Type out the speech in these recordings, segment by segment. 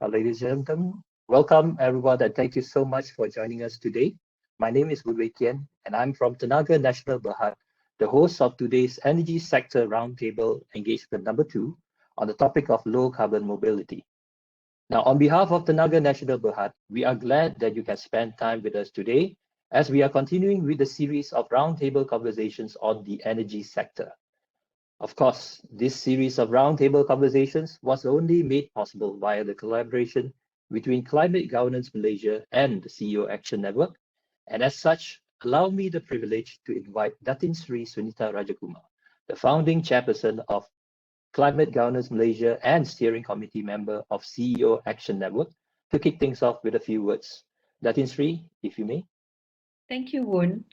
Ladies and gentlemen, welcome everyone and thank you so much for joining us today. My name is Wei Kian and I'm from Tenaga National Berhad, the host of today's Energy Sector Roundtable Engagement number 2 on the topic of low carbon mobility. Now, on behalf of Tenaga National Berhad, we are glad that you can spend time with us today as we are continuing with the series of roundtable conversations on the energy sector. Of course, this series of roundtable conversations was only made possible via the collaboration between Climate Governance Malaysia and the CEO Action Network, and as such, allow me the privilege to invite Datin Sri Sunita Rajakumar, the founding chairperson of Climate Governance Malaysia and steering committee member of CEO Action Network, to kick things off with a few words. Datin Sri, if you may. Thank you, Woon.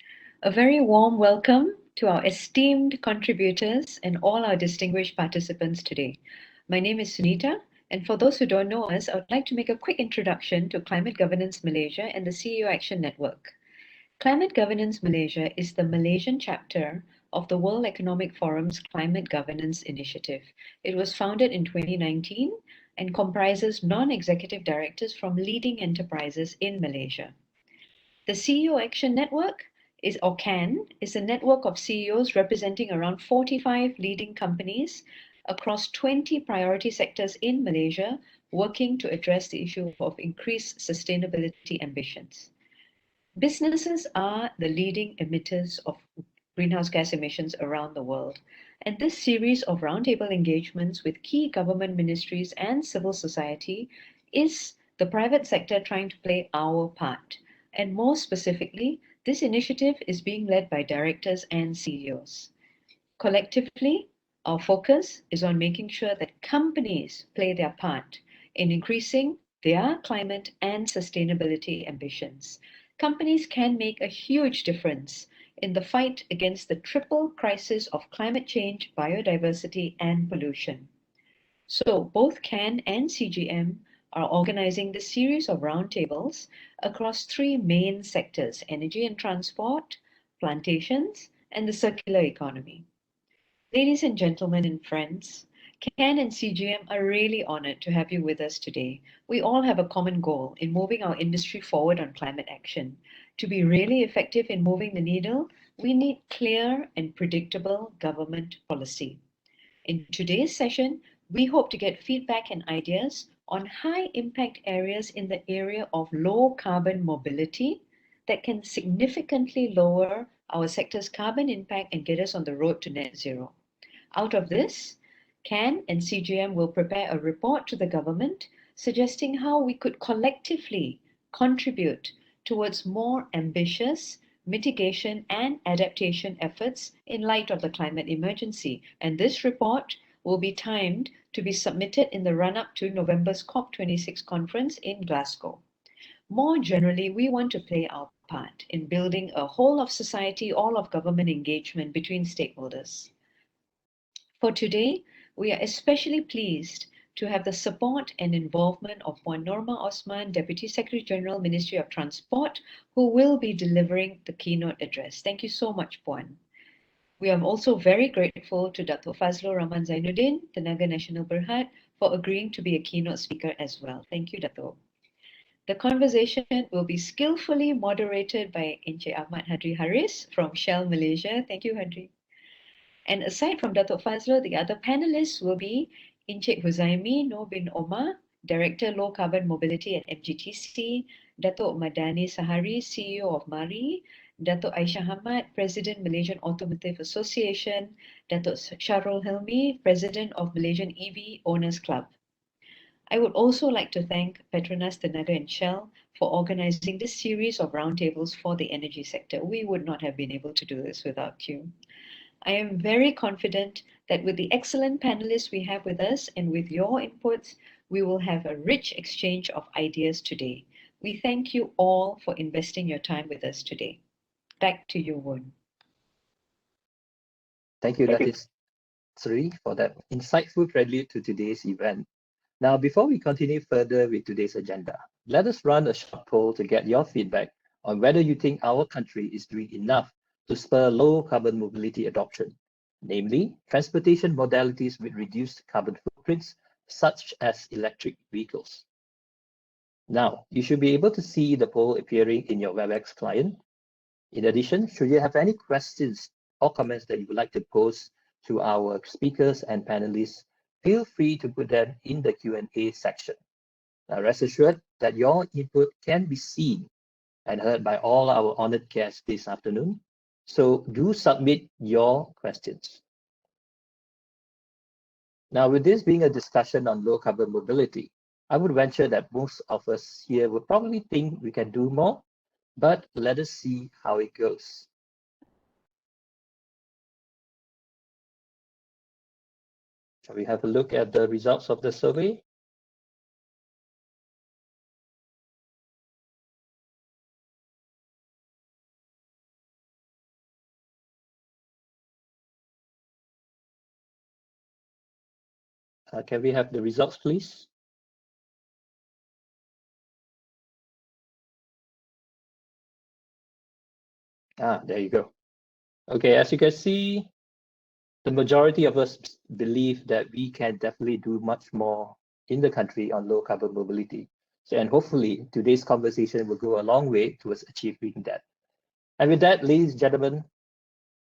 A very warm welcome to our esteemed contributors and all our distinguished participants today. My name is Sunita, and for those who don't know us, I would like to make a quick introduction to Climate Governance Malaysia and the CEO Action Network. Climate Governance Malaysia is the Malaysian chapter of the World Economic Forum's Climate Governance Initiative. It was founded in 2019 and comprises non-executive directors from leading enterprises in Malaysia. The CEO Action Network is a network of CEOs representing around 45 leading companies across 20 priority sectors in Malaysia, working to address the issue of increased sustainability ambitions. Businesses are the leading emitters of greenhouse gas emissions around the world, and this series of roundtable engagements with key government ministries and civil society is the private sector trying to play our part. And more specifically, this initiative is being led by directors and CEOs. Collectively, our focus is on making sure that companies play their part in increasing their climate and sustainability ambitions. Companies can make a huge difference in the fight against the triple crisis of climate change, biodiversity, and pollution. So both CAN and CGM are organizing this series of roundtables across three main sectors: energy and transport, plantations, and the circular economy. Ladies and gentlemen and friends, CAN and CGM are really honored to have you with us today. We all have a common goal in moving our industry forward on climate action. To be really effective in moving the needle, we need clear and predictable government policy. In today's session, we hope to get feedback and ideas on high impact areas in the area of low carbon mobility that can significantly lower our sector's carbon impact and get us on the road to net zero. Out of this, CAN and CGM will prepare a report to the government suggesting how we could collectively contribute towards more ambitious mitigation and adaptation efforts in light of the climate emergency. And this report will be timed to be submitted in the run-up to November's COP26 conference in Glasgow. More generally, we want to play our part in building a whole of society, all of government engagement between stakeholders. For today, we are especially pleased to have the support and involvement of Puan Normah Osmar, Deputy Secretary General, Ministry of Transport, who will be delivering the keynote address. Thank you so much, Puan. We are also very grateful to Datuk Fazlur Rahman Zainuddin, Tenaga National Berhad, for agreeing to be a keynote speaker as well. Thank you, Dato. The conversation will be skillfully moderated by Encik Ahmad Hadri Haris from Shell Malaysia. Thank you, Hadri. And aside from Datuk Fazlur, the other panelists will be Encik Hazaimi Noor bin Omar, Director Low Carbon Mobility at MGTC, Dato Madani Sahari, CEO of MARii, Dato Aisyah Ahmad, President Malaysian Automotive Association, Dato Sharul Hilmi, President of Malaysian EV Owners Club. I would also like to thank Petronas, Tenaga and Shell for organizing this series of roundtables for the energy sector. We would not have been able to do this without you. I am very confident that with the excellent panelists we have with us and with your inputs, we will have a rich exchange of ideas today. We thank you all for investing your time with us today. Back to you, Woon. Thank you, Datin Sri, for that insightful prelude to today's event. Now, before we continue further with today's agenda, let us run a short poll to get your feedback on whether you think our country is doing enough to spur low carbon mobility adoption, namely transportation modalities with reduced carbon footprints, such as electric vehicles. Now, you should be able to see the poll appearing in your WebEx client. In addition, should you have any questions or comments that you would like to pose to our speakers and panelists, feel free to put them in the Q&A section. Now, rest assured that your input can be seen and heard by all our honored guests this afternoon. So do submit your questions. Now, with this being a discussion on low carbon mobility, I would venture that most of us here would probably think we can do more, but let us see how it goes. Shall we have a look at the results of the survey? Can we have the results, please? There you go. Okay, as you can see, the majority of us believe that we can definitely do much more in the country on low carbon mobility. So, and hopefully today's conversation will go a long way towards achieving that. And with that, ladies and gentlemen,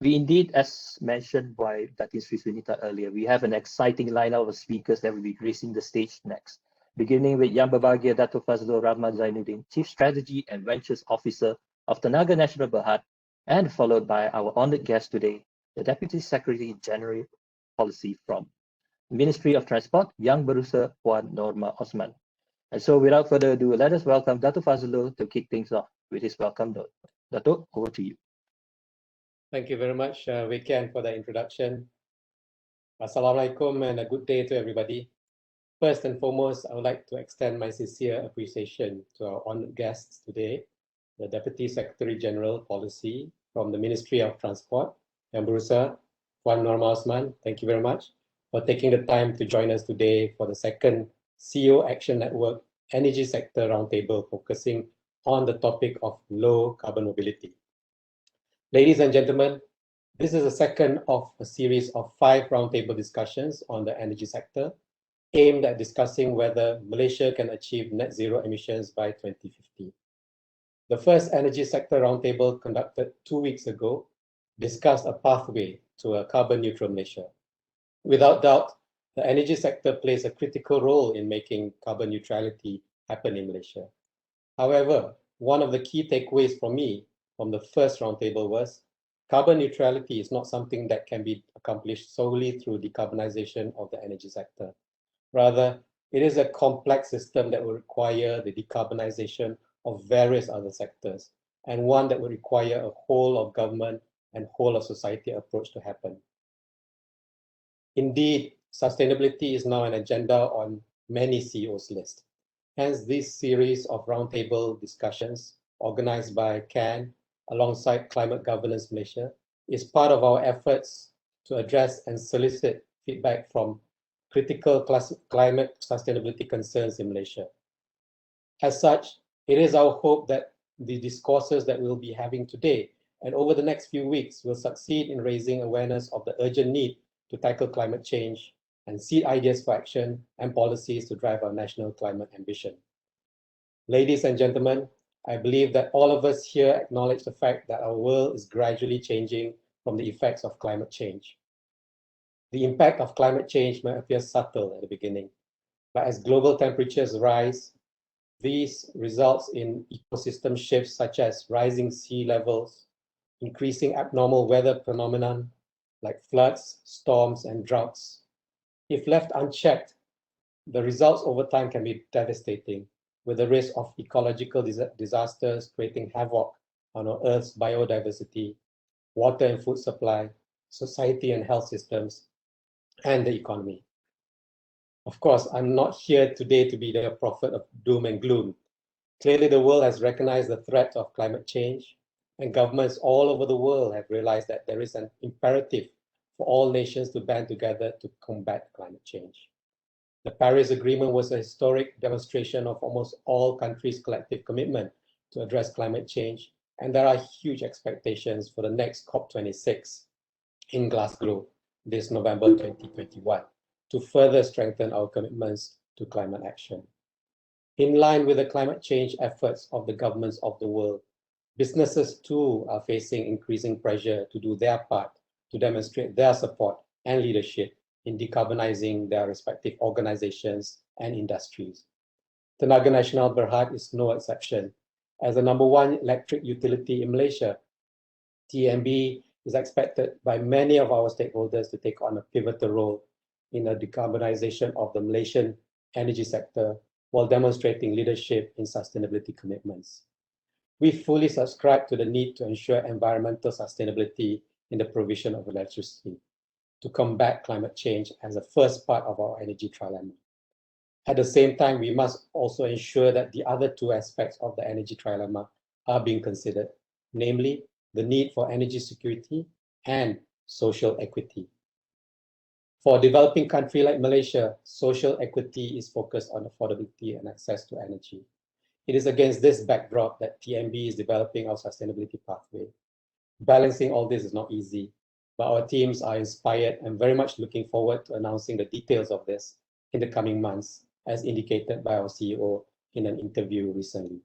we indeed, as mentioned by Datin Sri Sunita earlier, we have an exciting lineup of speakers that will be gracing the stage next, beginning with Yang Berbahagia Dato Fazlur Rahman Zainuddin, Chief Strategy and Ventures Officer of Tenaga Nasional Berhad, and followed by our honored guest today, the Deputy Secretary General Policy from Ministry of Transport, Yang Berusaha Puan Normah Osmar. And so without further ado, let us welcome Dato Fazlur to kick things off with his welcome note. Dato, over to you. Thank you very much, Wei Kian, for the introduction. Assalamualaikum and a good day to everybody. First and foremost, I would like to extend my sincere appreciation to our honored guests today, the Deputy Secretary General Policy from the Ministry of Transport, Yang Berusaha Puan Normah Osmar. Thank you very much for taking the time to join us today for the second CEO Action Network Energy Sector Roundtable focusing on the topic of low carbon mobility. Ladies and gentlemen, this is the second of a series of 5 roundtable discussions on the energy sector aimed at discussing whether Malaysia can achieve net zero emissions by 2050. The first energy sector roundtable conducted 2 weeks ago discussed a pathway to a carbon neutral Malaysia. Without doubt, the energy sector plays a critical role in making carbon neutrality happen in Malaysia. However, one of the key takeaways for me from the first roundtable was carbon neutrality is not something that can be accomplished solely through decarbonization of the energy sector. Rather, it is a complex system that will require the decarbonization of various other sectors, and one that will require a whole of government and whole of society approach to happen. Indeed, sustainability is now an agenda on many CEOs' lists. Hence, this series of roundtable discussions organized by CAN alongside Climate Governance Malaysia is part of our efforts to address and solicit feedback from critical climate sustainability concerns in Malaysia. As such, it is our hope that the discourses that we'll be having today and over the next few weeks will succeed in raising awareness of the urgent need to tackle climate change and seed ideas for action and policies to drive our national climate ambition. Ladies and gentlemen, I believe that all of us here acknowledge the fact that our world is gradually changing from the effects of climate change. The impact of climate change may appear subtle at the beginning, but as global temperatures rise, these results in ecosystem shifts such as rising sea levels, increasing abnormal weather phenomenon like floods, storms, and droughts. If left unchecked, the results over time can be devastating, with the risk of ecological disasters creating havoc on our Earth's biodiversity, water and food supply, society and health systems, and the economy. Of course, I'm not here today to be the prophet of doom and gloom. Clearly, the world has recognized the threat of climate change, and governments all over the world have realized that there is an imperative for all nations to band together to combat climate change. The Paris Agreement was a historic demonstration of almost all countries' collective commitment to address climate change, and there are huge expectations for the next COP26 in Glasgow this November 2021 to further strengthen our commitments to climate action. In line with the climate change efforts of the governments of the world, businesses too are facing increasing pressure to do their part to demonstrate their support and leadership in decarbonizing their respective organizations and industries. Tenaga Nasional Berhad is no exception. As the #1 electric utility in Malaysia, TNB is expected by many of our stakeholders to take on a pivotal role in the decarbonization of the Malaysian energy sector while demonstrating leadership in sustainability commitments. We fully subscribe to the need to ensure environmental sustainability in the provision of electricity to combat climate change as the first part of our energy trilemma. At the same time, we must also ensure that the other two aspects of the energy trilemma are being considered, namely the need for energy security and social equity. For a developing country like Malaysia, social equity is focused on affordability and access to energy. It is against this backdrop that TNB is developing our sustainability pathway. Balancing all this is not easy, but our teams are inspired and very much looking forward to announcing the details of this in the coming months, as indicated by our CEO in an interview recently.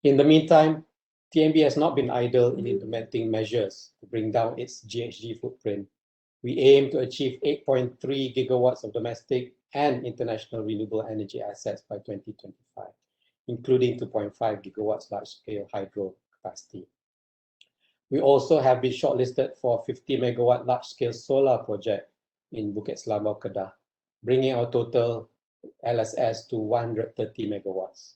In the meantime, TNB has not been idle in implementing measures to bring down its GHG footprint. We aim to achieve 8.3 gigawatts of domestic and international renewable energy assets by 2025, including 2.5 gigawatts large-scale hydro capacity. We also have been shortlisted for a 50 megawatt large-scale solar project in Bukit Selambau, Kedah, bringing our total LSS to 130 megawatts.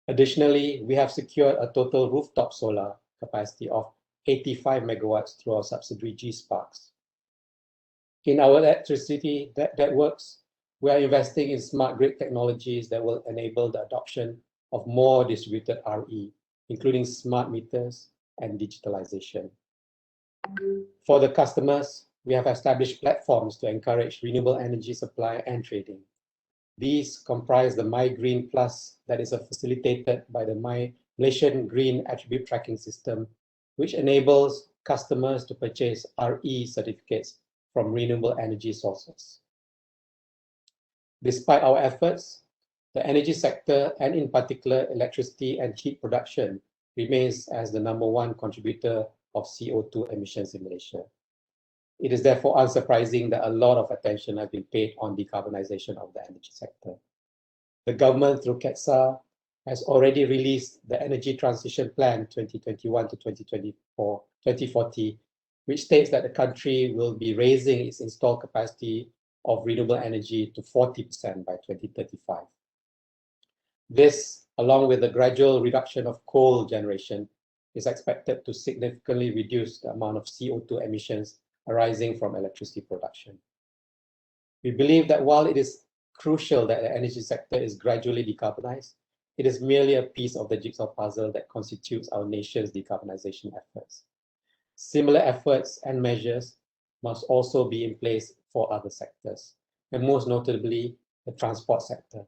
Additionally, we have secured a total rooftop solar capacity of 85 megawatts through our subsidiary G-Sparks. In our electricity networks, we are investing in smart grid technologies that will enable the adoption of more distributed RE, including smart meters and digitalization. For the customers, we have established platforms to encourage renewable energy supply and trading. These comprise the MyGreen Plus that is facilitated by the Malaysian Green Attribute Tracking System, which enables customers to purchase RE certificates from renewable energy sources. Despite our efforts, the energy sector, and in particular electricity and heat production, remains as the #1 contributor of CO2 emissions in Malaysia. It is therefore unsurprising that a lot of attention has been paid on decarbonization of the energy sector. The government, through KETSA, has already released the Energy Transition Plan 2021 to 2040, which states that the country will be raising its installed capacity of renewable energy to 40% by 2035. This, along with the gradual reduction of coal generation, is expected to significantly reduce the amount of CO2 emissions arising from electricity production. We believe that while it is crucial that the energy sector is gradually decarbonized, it is merely a piece of the jigsaw puzzle that constitutes our nation's decarbonization efforts. Similar efforts and measures must also be in place for other sectors, and most notably the transport sector.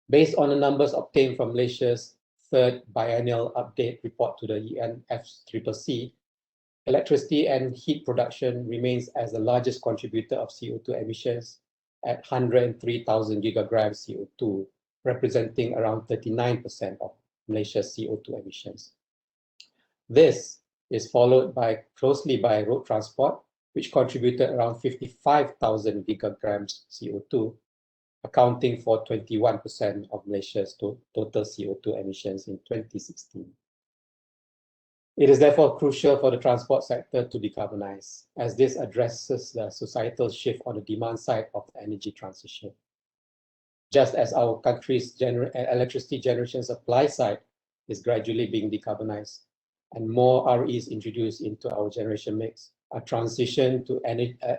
Based on the numbers obtained from Malaysia's third biennial update report to the UNFCCC, electricity and heat production remains as the largest contributor of CO2 emissions at 103,000 gigagrams CO2, representing around 39% of Malaysia's CO2 emissions. This is followed closely by road transport, which contributed around 55,000 gigagrams CO2, accounting for 21% of Malaysia's total CO2 emissions in 2016. It is therefore crucial for the transport sector to decarbonize, as this addresses the societal shift on the demand side of the energy transition. Just as our country's electricity generation supply side is gradually being decarbonized and more REs introduced into our generation mix, a transition to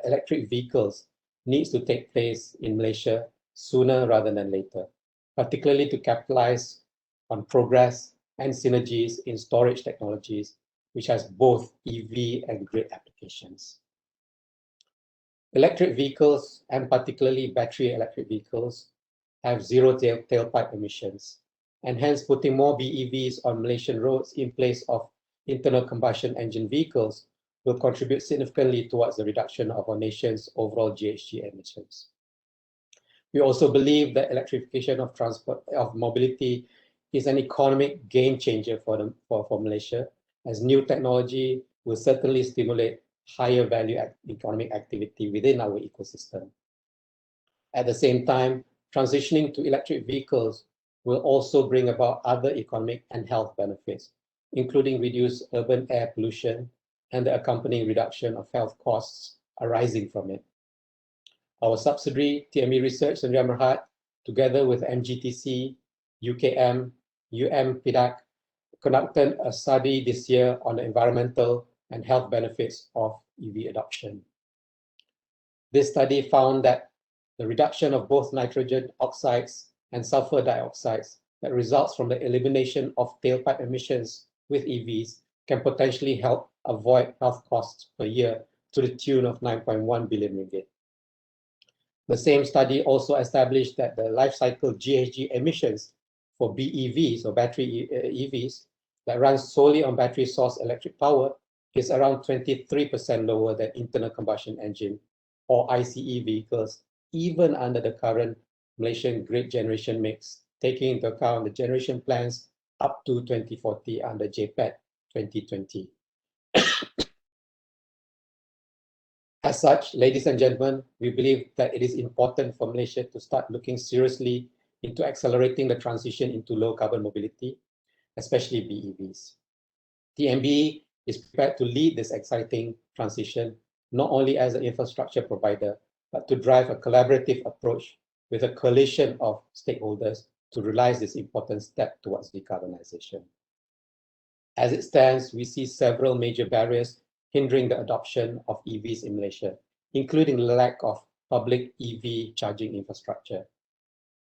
electric vehicles needs to take place in Malaysia sooner rather than later, particularly to capitalize on progress and synergies in storage technologies, which has both EV and grid applications. Electric vehicles, and particularly battery electric vehicles, have zero tailpipe emissions, and hence putting more BEVs on Malaysian roads in place of internal combustion engine vehicles will contribute significantly towards the reduction of our nation's overall GHG emissions. We also believe that electrification of mobility is an economic game changer for Malaysia, as new technology will certainly stimulate higher value economic activity within our ecosystem. At the same time, transitioning to electric vehicles will also bring about other economic and health benefits, including reduced urban air pollution and the accompanying reduction of health costs arising from it. Our subsidiary, TME Research and Berhad, together with MGTC, UKM, PDAC, conducted a study this year on the environmental and health benefits of EV adoption. This study found that the reduction of both nitrogen oxides and sulfur dioxides that results from the elimination of tailpipe emissions with EVs can potentially help avoid health costs per year to the tune of 9.1 billion ringgit. The same study also established that the life cycle GHG emissions for BEVs or battery EVs that run solely on battery source electric power is around 23% lower than internal combustion engine or ICE vehicles, even under the current Malaysian grid generation mix, taking into account the generation plans up to 2040 under JPET 2020. As such, ladies and gentlemen, we believe that it is important for Malaysia to start looking seriously into accelerating the transition into low carbon mobility, especially BEVs. TMB is prepared to lead this exciting transition, not only as an infrastructure provider, but to drive a collaborative approach with a coalition of stakeholders to realize this important step towards decarbonization. As it stands, we see several major barriers hindering the adoption of EVs in Malaysia, including the lack of public EV charging infrastructure.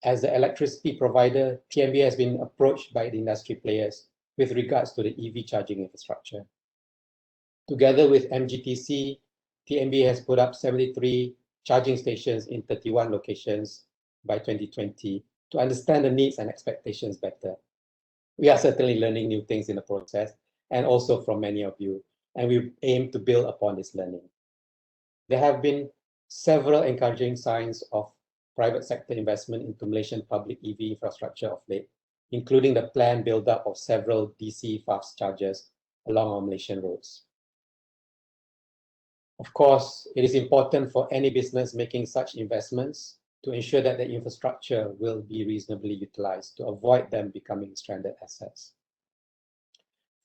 As the electricity provider, TMB has been approached by the industry players with regards to the EV charging infrastructure. Together with MGTC, TMB has put up 73 charging stations in 31 locations by 2020 to understand the needs and expectations better. We are certainly learning new things in the process, and also from many of you, and we aim to build upon this learning. There have been several encouraging signs of private sector investment into Malaysian public EV infrastructure of late, including the planned build-up of several DC fast chargers along our Malaysian roads. Of course, it is important for any business making such investments to ensure that the infrastructure will be reasonably utilized to avoid them becoming stranded assets.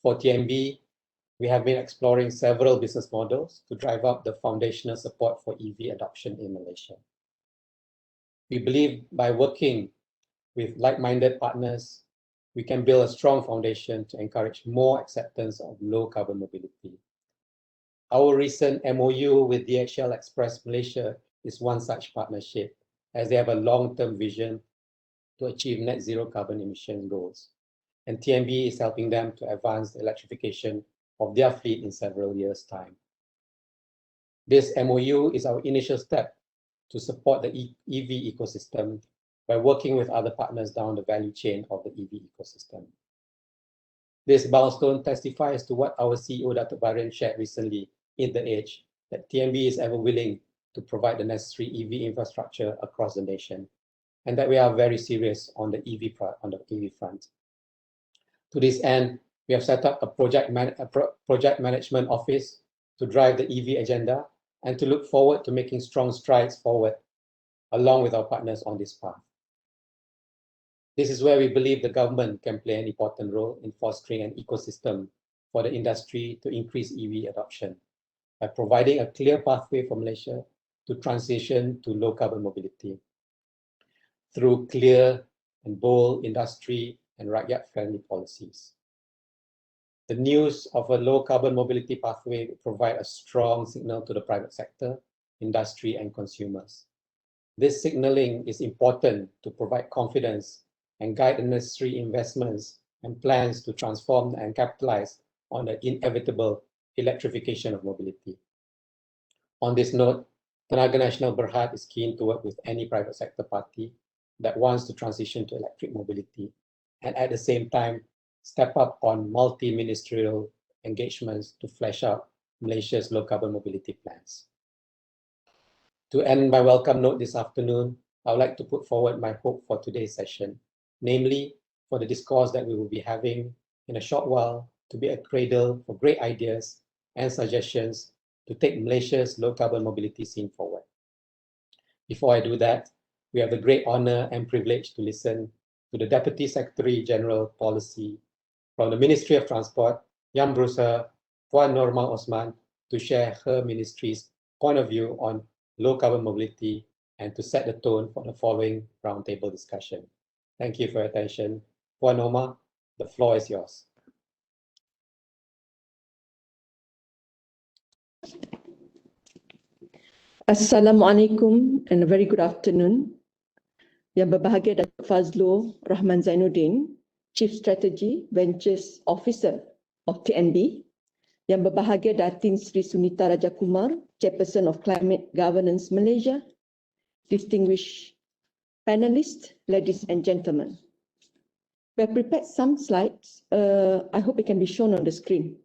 For TMB, we have been exploring several business models to drive up the foundational support for EV adoption in Malaysia. We believe by working with like-minded partners, we can build a strong foundation to encourage more acceptance of low carbon mobility. Our recent MOU with DHL Express Malaysia is one such partnership, as they have a long-term vision to achieve net zero carbon emission goals. And TMB is helping them to advance the electrification of their fleet in several years' time. This MOU is our initial step to support the EV ecosystem by working with other partners down the value chain of the EV ecosystem. This milestone testifies to what our CEO Datuk shared recently in The Age, that TMB is ever willing to provide the necessary EV infrastructure across the nation, and that we are very serious on the EV front. To this end, we have set up a project management office to drive the EV agenda and to look forward to making strong strides forward along with our partners on this path. This is where we believe the government can play an important role in fostering an ecosystem for the industry to increase EV adoption by providing a clear pathway for Malaysia to transition to low carbon mobility through clear and bold industry and rakyat-friendly policies. The news of a low carbon mobility pathway will provide a strong signal to the private sector, industry, and consumers. This signaling is important to provide confidence and guide the necessary investments and plans to transform and capitalize on the inevitable electrification of mobility. On this note, Tenaga Nasional Berhad is keen to work with any private sector party that wants to transition to electric mobility, and at the same time, step up on multi-ministerial engagements to flesh out Malaysia's low carbon mobility plans. To end my welcome note this afternoon, I would like to put forward my hope for today's session, namely for the discourse that we will be having in a short while to be a cradle for great ideas and suggestions to take Malaysia's low-carbon mobility scene forward. Before I do that, we have the great honor and privilege to listen to the Deputy Secretary General Policy from the Ministry of Transport, Yang Berusaha Puan Normah Osmar, to share her ministry's point of view on low-carbon mobility and to set the tone for the following roundtable discussion. Thank you for your attention. Puan Normah, the floor is yours. Assalamualaikum and a very good afternoon. Yang berbahagia Datuk Fazlur Rahman Zainuddin, Chief Strategy Ventures Officer of TNB. Yang berbahagia Datin Sri Sunita Rajakumar, Chairperson of Climate Governance Malaysia. Distinguished panelists, ladies and gentlemen. We have prepared some slides. I hope it can be shown on the screen.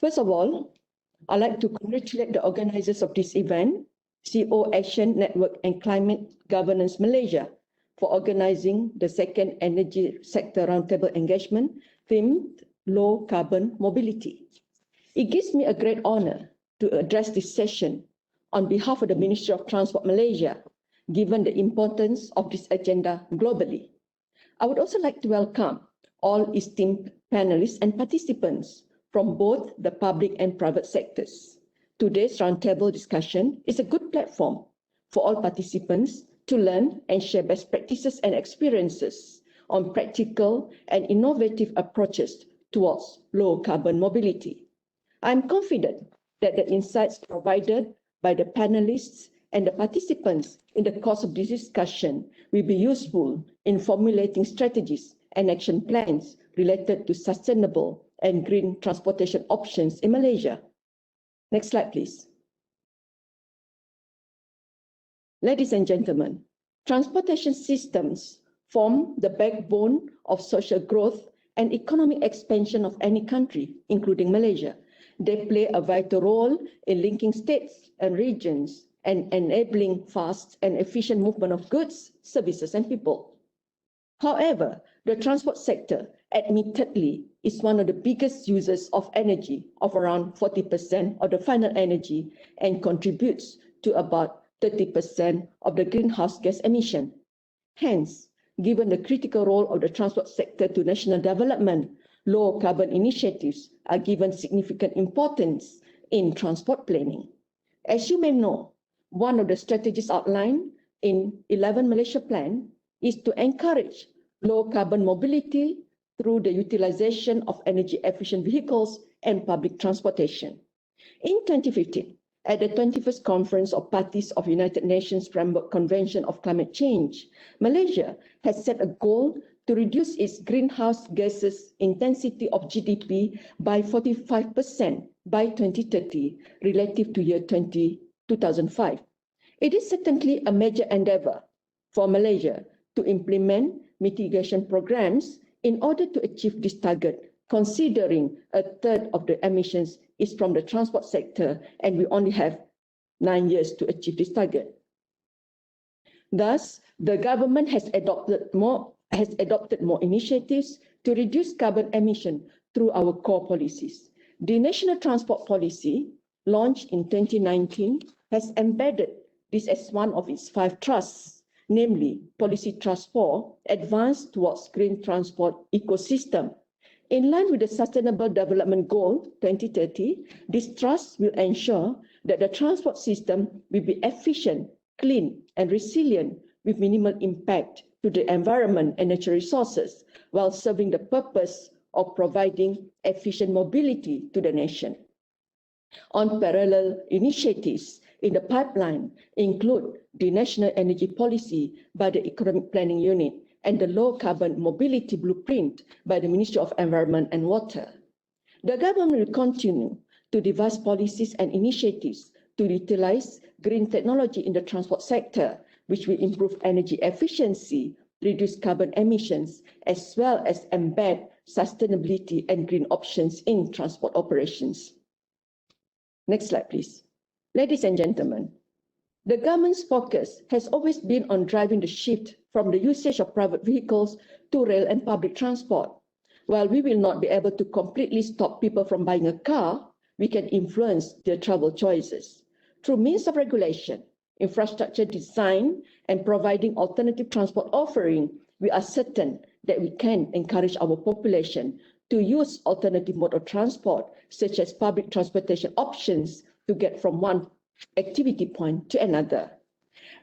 First of all, I'd like to congratulate the organizers of this event, CO Action Network and Climate Governance Malaysia, for organizing the second energy sector roundtable engagement themed low carbon mobility. It gives me a great honor to address this session on behalf of the Ministry of Transport Malaysia, given the importance of this agenda globally. I would also like to welcome all esteemed panelists and participants from both the public and private sectors. Today's roundtable discussion is a good platform for all participants to learn and share best practices and experiences on practical and innovative approaches towards low carbon mobility. I'm confident that the insights provided by the panelists and the participants in the course of this discussion will be useful in formulating strategies and action plans related to sustainable and green transportation options in Malaysia. Next slide, please. Ladies and gentlemen, transportation systems form the backbone of social growth and economic expansion of any country, including Malaysia. They play a vital role in linking states and regions and enabling fast and efficient movement of goods, services, and people. However, the transport sector admittedly is one of the biggest users of energy, of around 40% of the final energy, and contributes to about 30% of the greenhouse gas emission. Hence, given the critical role of the transport sector to national development, low carbon initiatives are given significant importance in transport planning. As you may know, one of the strategies outlined in 11 Malaysia Plan is to encourage low carbon mobility through the utilization of energy efficient vehicles and public transportation. In 2015, at the 21st Conference of Parties of United Nations Framework Convention of Climate Change, Malaysia has set a goal to reduce its greenhouse gases intensity of GDP by 45% by 2030 relative to year 2005. It is certainly a major endeavor for Malaysia to implement mitigation programs in order to achieve this target, considering a third of the emissions is from the transport sector and we only have 9 years to achieve this target. Thus, the government has adopted more initiatives to reduce carbon emission through our core policies. The National Transport Policy, launched in 2019, has embedded this as one of its 5 thrusts, namely Policy Thrust 4, Advance Towards Green Transport Ecosystem. In line with the Sustainable Development Goal 2030, this thrust will ensure that the transport system will be efficient, clean, and resilient with minimal impact to the environment and natural resources, while serving the purpose of providing efficient mobility to the nation. On parallel initiatives in the pipeline include the National Energy Policy by the Economic Planning Unit and the Low Carbon Mobility Blueprint by the Ministry of Environment and Water. The government will continue to devise policies and initiatives to utilize green technology in the transport sector, which will improve energy efficiency, reduce carbon emissions, as well as embed sustainability and green options in transport operations. Next slide, please. Ladies and gentlemen, the government's focus has always been on driving the shift from the usage of private vehicles to rail and public transport. While we will not be able to completely stop people from buying a car, we can influence their travel choices. Through means of regulation, infrastructure design, and providing alternative transport offering, we are certain that we can encourage our population to use alternative mode of transport, such as public transportation options, to get from one activity point to another.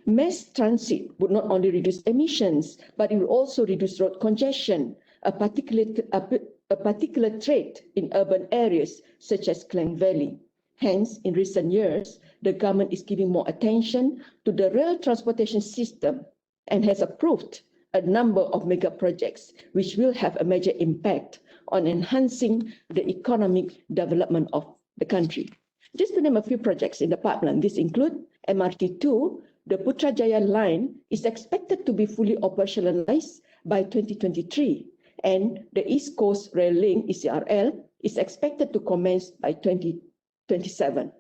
Mass transit would not only reduce emissions, but it will also reduce road congestion, a particular trait in urban areas such as Klang Valley. Hence, in recent years, the government is giving more attention to the rail transportation system and has approved a number of mega projects which will have a major impact on enhancing the economic development of the country. Just to name a few projects in the pipeline, these include MRT2. The Putrajaya line is expected to be fully operationalized by 2023, and the East Coast Rail Link, ECRL, is expected to commence by 2027.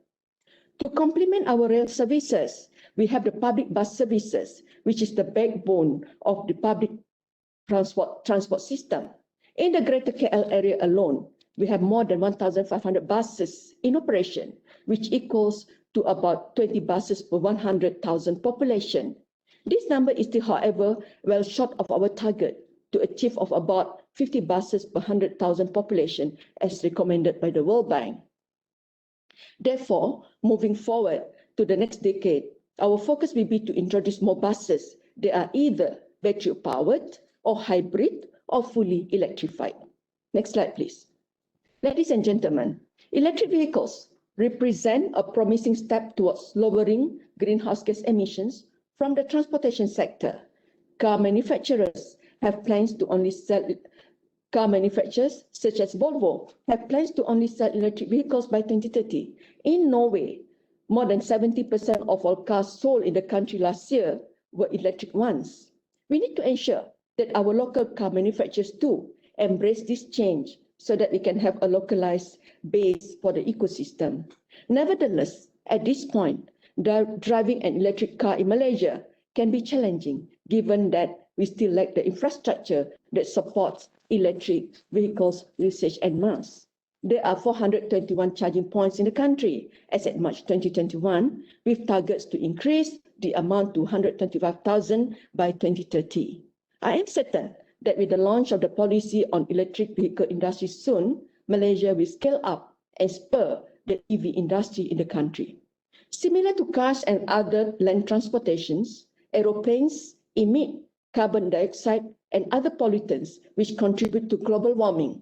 To complement our rail services, we have the public bus services, which is the backbone of the public transport system. In the Greater KL area alone, we have more than 1,500 buses in operation, which equals to about 20 buses per 100,000 population. This number is still, however, well short of our target to achieve of about 50 buses per 100,000 population as recommended by the World Bank. Therefore, moving forward to the next decade, our focus will be to introduce more buses. They are either battery-powered or hybrid or fully electrified. Next slide, please. Ladies and gentlemen, electric vehicles represent a promising step towards lowering greenhouse gas emissions from the transportation sector. Car manufacturers such as Volvo have plans to only sell electric vehicles by 2030. In Norway, more than 70% of all cars sold in the country last year were electric ones. We need to ensure that our local car manufacturers too embrace this change so that we can have a localized base for the ecosystem. Nevertheless, at this point, driving an electric car in Malaysia can be challenging, given that we still lack the infrastructure that supports electric vehicles usage en masse. There are 421 charging points in the country as at March 2021, with targets to increase the amount to 125,000 by 2030. I am certain that with the launch of the policy on electric vehicle industry soon, Malaysia will scale up and spur the EV industry in the country. Similar to cars and other land transportations, aeroplanes emit carbon dioxide and other pollutants which contribute to global warming.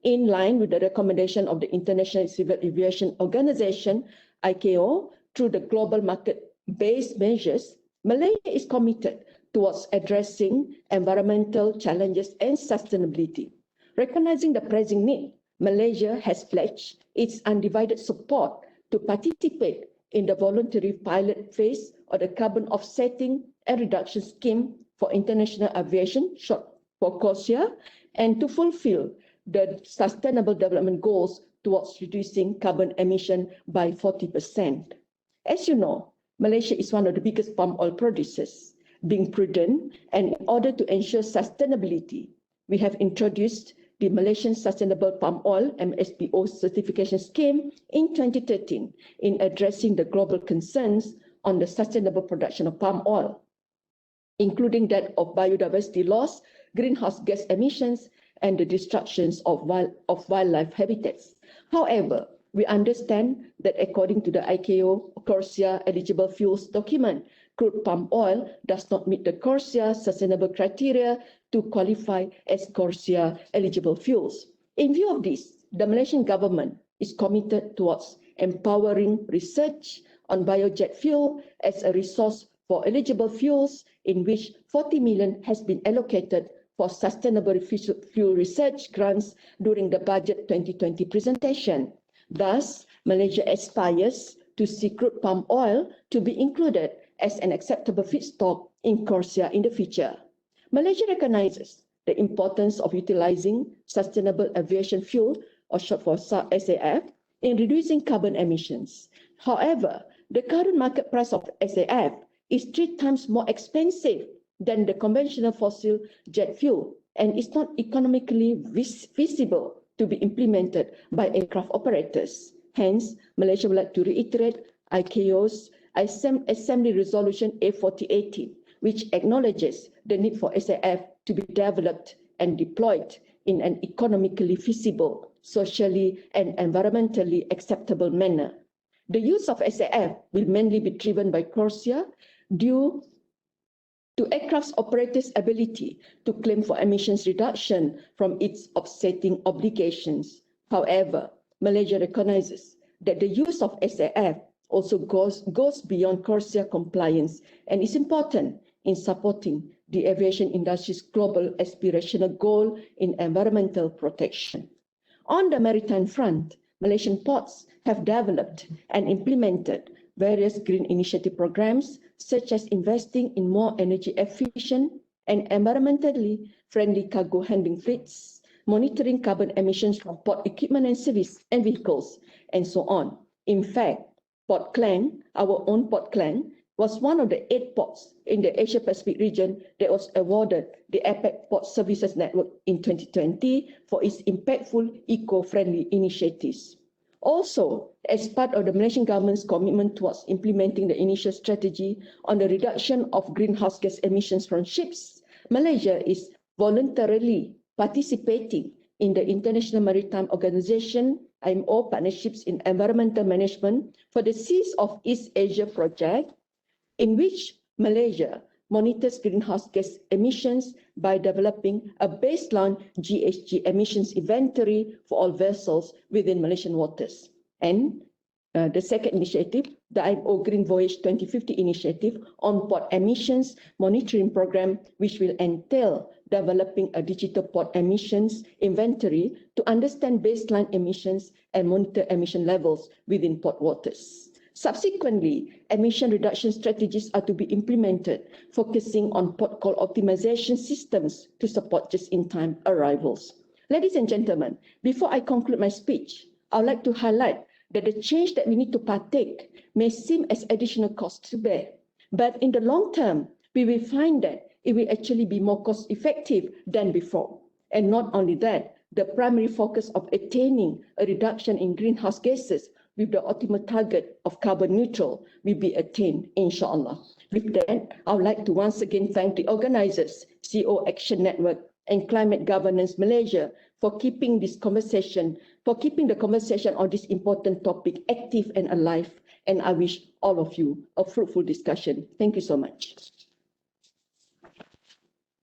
In line with the recommendation of the International Civil Aviation Organization, ICAO, through the global market-based measures, Malaysia is committed towards addressing environmental challenges and sustainability. Recognizing the pressing need, Malaysia has pledged its undivided support to participate in the voluntary pilot phase of the carbon offsetting and reduction scheme for international aviation, short for CORSIA, and to fulfill the Sustainable Development Goals towards reducing carbon emission by 40%. As you know, Malaysia is one of the biggest palm oil producers. Being prudent and in order to ensure sustainability, we have introduced the Malaysian Sustainable Palm Oil MSPO certification scheme in 2013 in addressing the global concerns on the sustainable production of palm oil, including that of biodiversity loss, greenhouse gas emissions, and the destructions of wildlife habitats. However, we understand that according to the ICAO CORSIA eligible fuels document, crude palm oil does not meet the CORSIA sustainable criteria to qualify as CORSIA eligible fuels. In view of this, the Malaysian government is committed towards empowering research on biojet fuel as a resource for eligible fuels, in which 40 million has been allocated for sustainable fuel research grants during the Budget 2020 presentation. Thus, Malaysia aspires to see crude palm oil to be included as an acceptable feedstock in CORSIA in the future. Malaysia recognizes the importance of utilizing sustainable aviation fuel, or short for SAF, in reducing carbon emissions. However, the current market price of SAF is 3 times more expensive than the conventional fossil jet fuel and is not economically feasible to be implemented by aircraft operators. Hence, Malaysia would like to reiterate ICAO's Assembly Resolution A4080, which acknowledges the need for SAF to be developed and deployed in an economically feasible, socially and environmentally acceptable manner. The use of SAF will mainly be driven by CORSIA due to aircraft operators' ability to claim for emissions reduction from its offsetting obligations. However, Malaysia recognizes that the use of SAF also goes beyond CORSIA compliance and is important in supporting the aviation industry's global aspirational goal in environmental protection. On the maritime front, Malaysian ports have developed and implemented various green initiative programs, such as investing in more energy efficient and environmentally friendly cargo handling fleets, monitoring carbon emissions from port equipment and service and vehicles, and so on. In fact, Port Klang, our own Port Klang, was one of the 8 ports in the Asia-Pacific region that was awarded the APEC Port Services Network in 2020 for its impactful eco-friendly initiatives. Also, as part of the Malaysian government's commitment towards implementing the initial strategy on the reduction of greenhouse gas emissions from ships, Malaysia is voluntarily participating in the International Maritime Organization IMO Partnerships in Environmental Management for the Seas of East Asia project, in which Malaysia monitors greenhouse gas emissions by developing a baseline GHG emissions inventory for all vessels within Malaysian waters. And the second initiative, the IMO Green Voyage 2050 initiative on port emissions monitoring program, which will entail developing a digital port emissions inventory to understand baseline emissions and monitor emission levels within port waters. Subsequently, emission reduction strategies are to be implemented, focusing on port call optimization systems to support just-in-time arrivals. Ladies and gentlemen, before I conclude my speech, I would like to highlight that the change that we need to partake may seem as additional cost to bear, but in the long term, we will find that it will actually be more cost-effective than before. And not only that, the primary focus of attaining a reduction in greenhouse gases with the ultimate target of carbon neutral will be attained, inshallah. With that, I would like to once again thank the organizers, CO Action Network and Climate Governance Malaysia for keeping the conversation on this important topic active and alive. And I wish all of you a fruitful discussion. Thank you so much.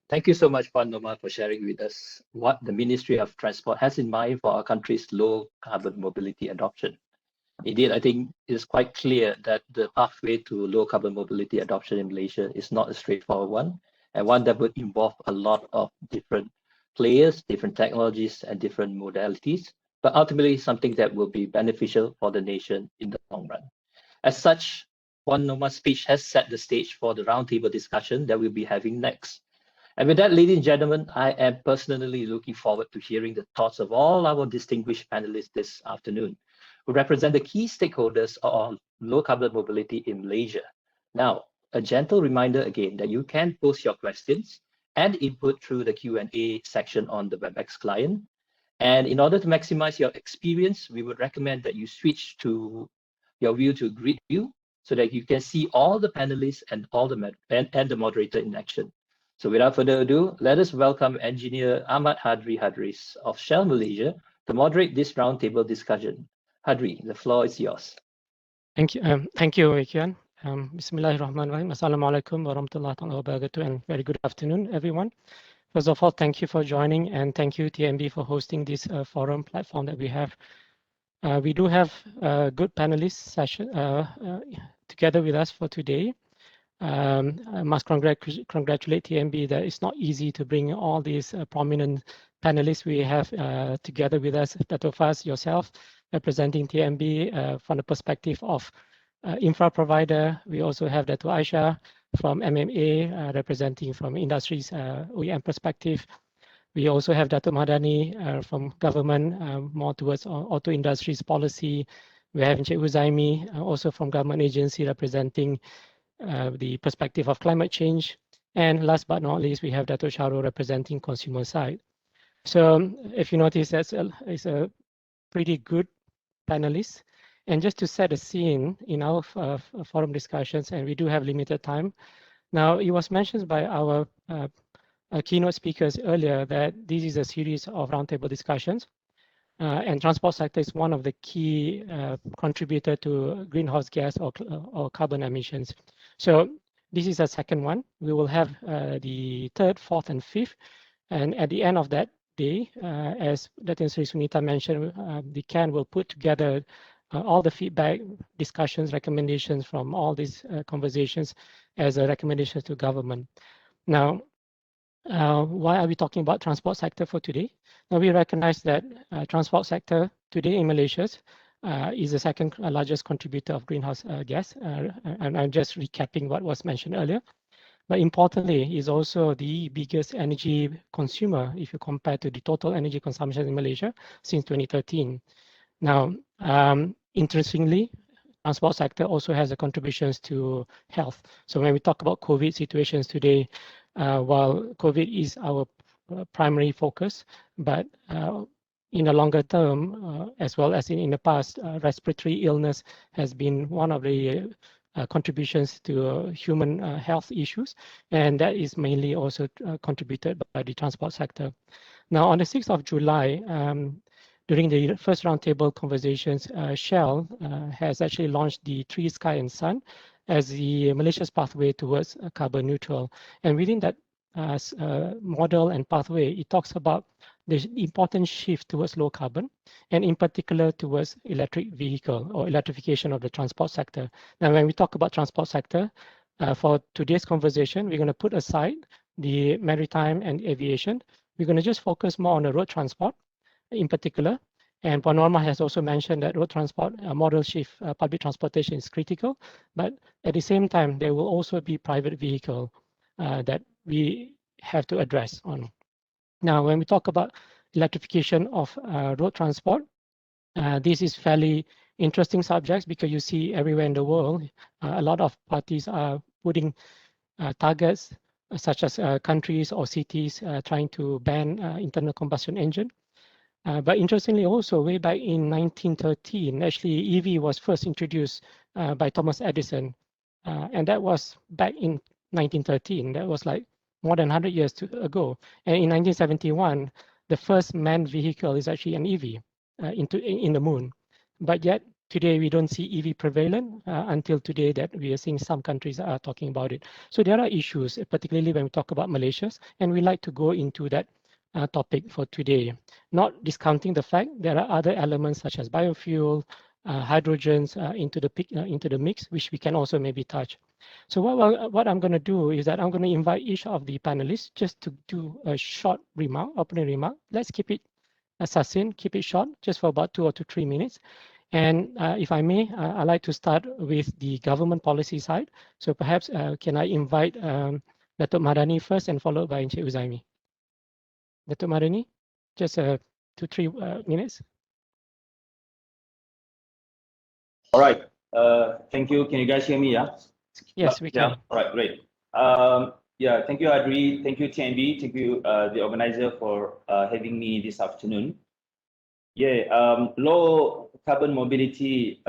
Thank you so much, Puan Normah, for sharing with us what the Ministry of Transport has in mind for our country's low carbon mobility adoption. Indeed, I think it is quite clear that the pathway to low carbon mobility adoption in Malaysia is not a straightforward one, and one that would involve a lot of different players, different technologies, and different modalities, but ultimately something that will be beneficial for the nation in the long run. As such, Puan Normah's speech has set the stage for the roundtable discussion that we'll be having next. And with that, ladies and gentlemen, I am personally looking forward to hearing the thoughts of all our distinguished panelists this afternoon, who represent the key stakeholders of low carbon mobility in Malaysia. Now, a gentle reminder again that you can post your questions and input through the Q&A section on the WebEx client. And in order to maximize your experience, we would recommend that you switch to your view to grid view so that you can see all the panelists and all the moderator in action. So without further ado, let us welcome Engineer Ahmad Hadri of Shell Malaysia to moderate this roundtable discussion. Hadri, the floor is yours. Thank you, Wei Kian. Bismillahirrahmanirrahim. Assalamualaikum warahmatullahi wabarakatuh, and very good afternoon, everyone. First of all, thank you for joining, and thank you, TMB, for hosting this forum platform that we have. We do have a good panelist session together with us for today. I must congratulate TMB that it's not easy to bring all these prominent panelists we have together with us. Dato Faz, yourself, representing TMB from the perspective of infra provider. We also have Dato Aisha from MMA, representing from industry's OEM perspective. We also have Dato Madani from government, more towards auto industries policy. We have Encik Hazaimi, also from government agency representing the perspective of climate change. And last but not least, we have Dato Shahrul representing consumer side. So if you notice, it's a pretty good panelists. And just to set a scene in our forum discussions, and we do have limited time. Now, it was mentioned by our keynote speakers earlier that this is a series of roundtable discussions, and transport sector is one of the key contributor to greenhouse gas or carbon emissions. So this is a second one. We will have the third, fourth, and fifth, and at the end of that day, as Datin Sri Sunita mentioned, the CAN will put together all the feedback, discussions, recommendations from all these conversations as a recommendation to government. Now, why are we talking about transport sector for today? Now, we recognize that transport sector today in Malaysia is the second largest contributor of greenhouse gas, and I'm just recapping what was mentioned earlier. But importantly, is also the biggest energy consumer if you compare to the total energy consumption in Malaysia since 2013. Now, interestingly, transport sector also has a contributions to health. So when we talk about COVID situations today, while COVID is our primary focus, but in a longer term, as well as in the past, respiratory illness has been one of the contributions to human health issues, and that is mainly also contributed by the transport sector. Now, on the 6th of July, during the first roundtable conversations, Shell has actually launched the Tree, Sky and Sun as the Malaysia's pathway towards carbon neutral. And within that model and pathway, it talks about the important shift towards low carbon, and in particular towards electric vehicle or electrification of the transport sector. Now, when we talk about transport sector, for today's conversation, we're going to put aside the maritime and aviation. We're going to just focus more on the road transport in particular. And Puan Normah has also mentioned that road transport model shift, public transportation is critical, but at the same time, there will also be private vehicle that we have to address on. Now, when we talk about electrification of road transport, this is fairly interesting subjects because you see everywhere in the world, a lot of parties are putting targets such as countries or cities trying to ban internal combustion engine. But interestingly also, way back in 1913, actually EV was first introduced by Thomas Edison. And that was back in 1913. That was like more than 100 years ago. And in 1971, the first manned vehicle is actually an EV in the moon. But yet today we don't see EV prevalent until today that we are seeing some countries are talking about it. So there are issues, particularly when we talk about Malaysia, and we like to go into that topic for today, not discounting the fact there are other elements such as biofuel, hydrogens into the mix, which we can also maybe touch. So what I'm going to do is that I'm going to invite each of the panelists just to do a short remark, opening remark. Let's keep it succinct, keep it short, just for about 2 or 3 minutes. And if I may, I'd like to start with the government policy side. So perhaps can I invite Datuk Madani first and followed by Encik Hazaimi. Datuk Madani, just 2 or 3 minutes. All right. Thank you. Can you guys hear me? Yeah. Yes, we can. Yeah. All right. Great. Yeah. Thank you, Hadri. Thank you, TNB. Thank you, the organizer, for having me this afternoon. Yeah. Low carbon mobility.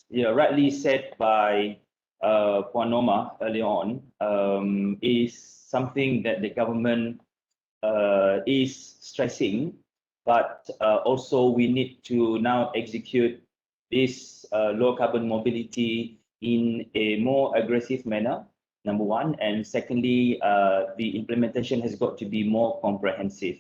Yeah. Rightly said by Puan Normah earlier on. Is something that the government is stressing, but also we need to now execute this low carbon mobility in a more aggressive manner, number one, and secondly, the implementation has got to be more comprehensive.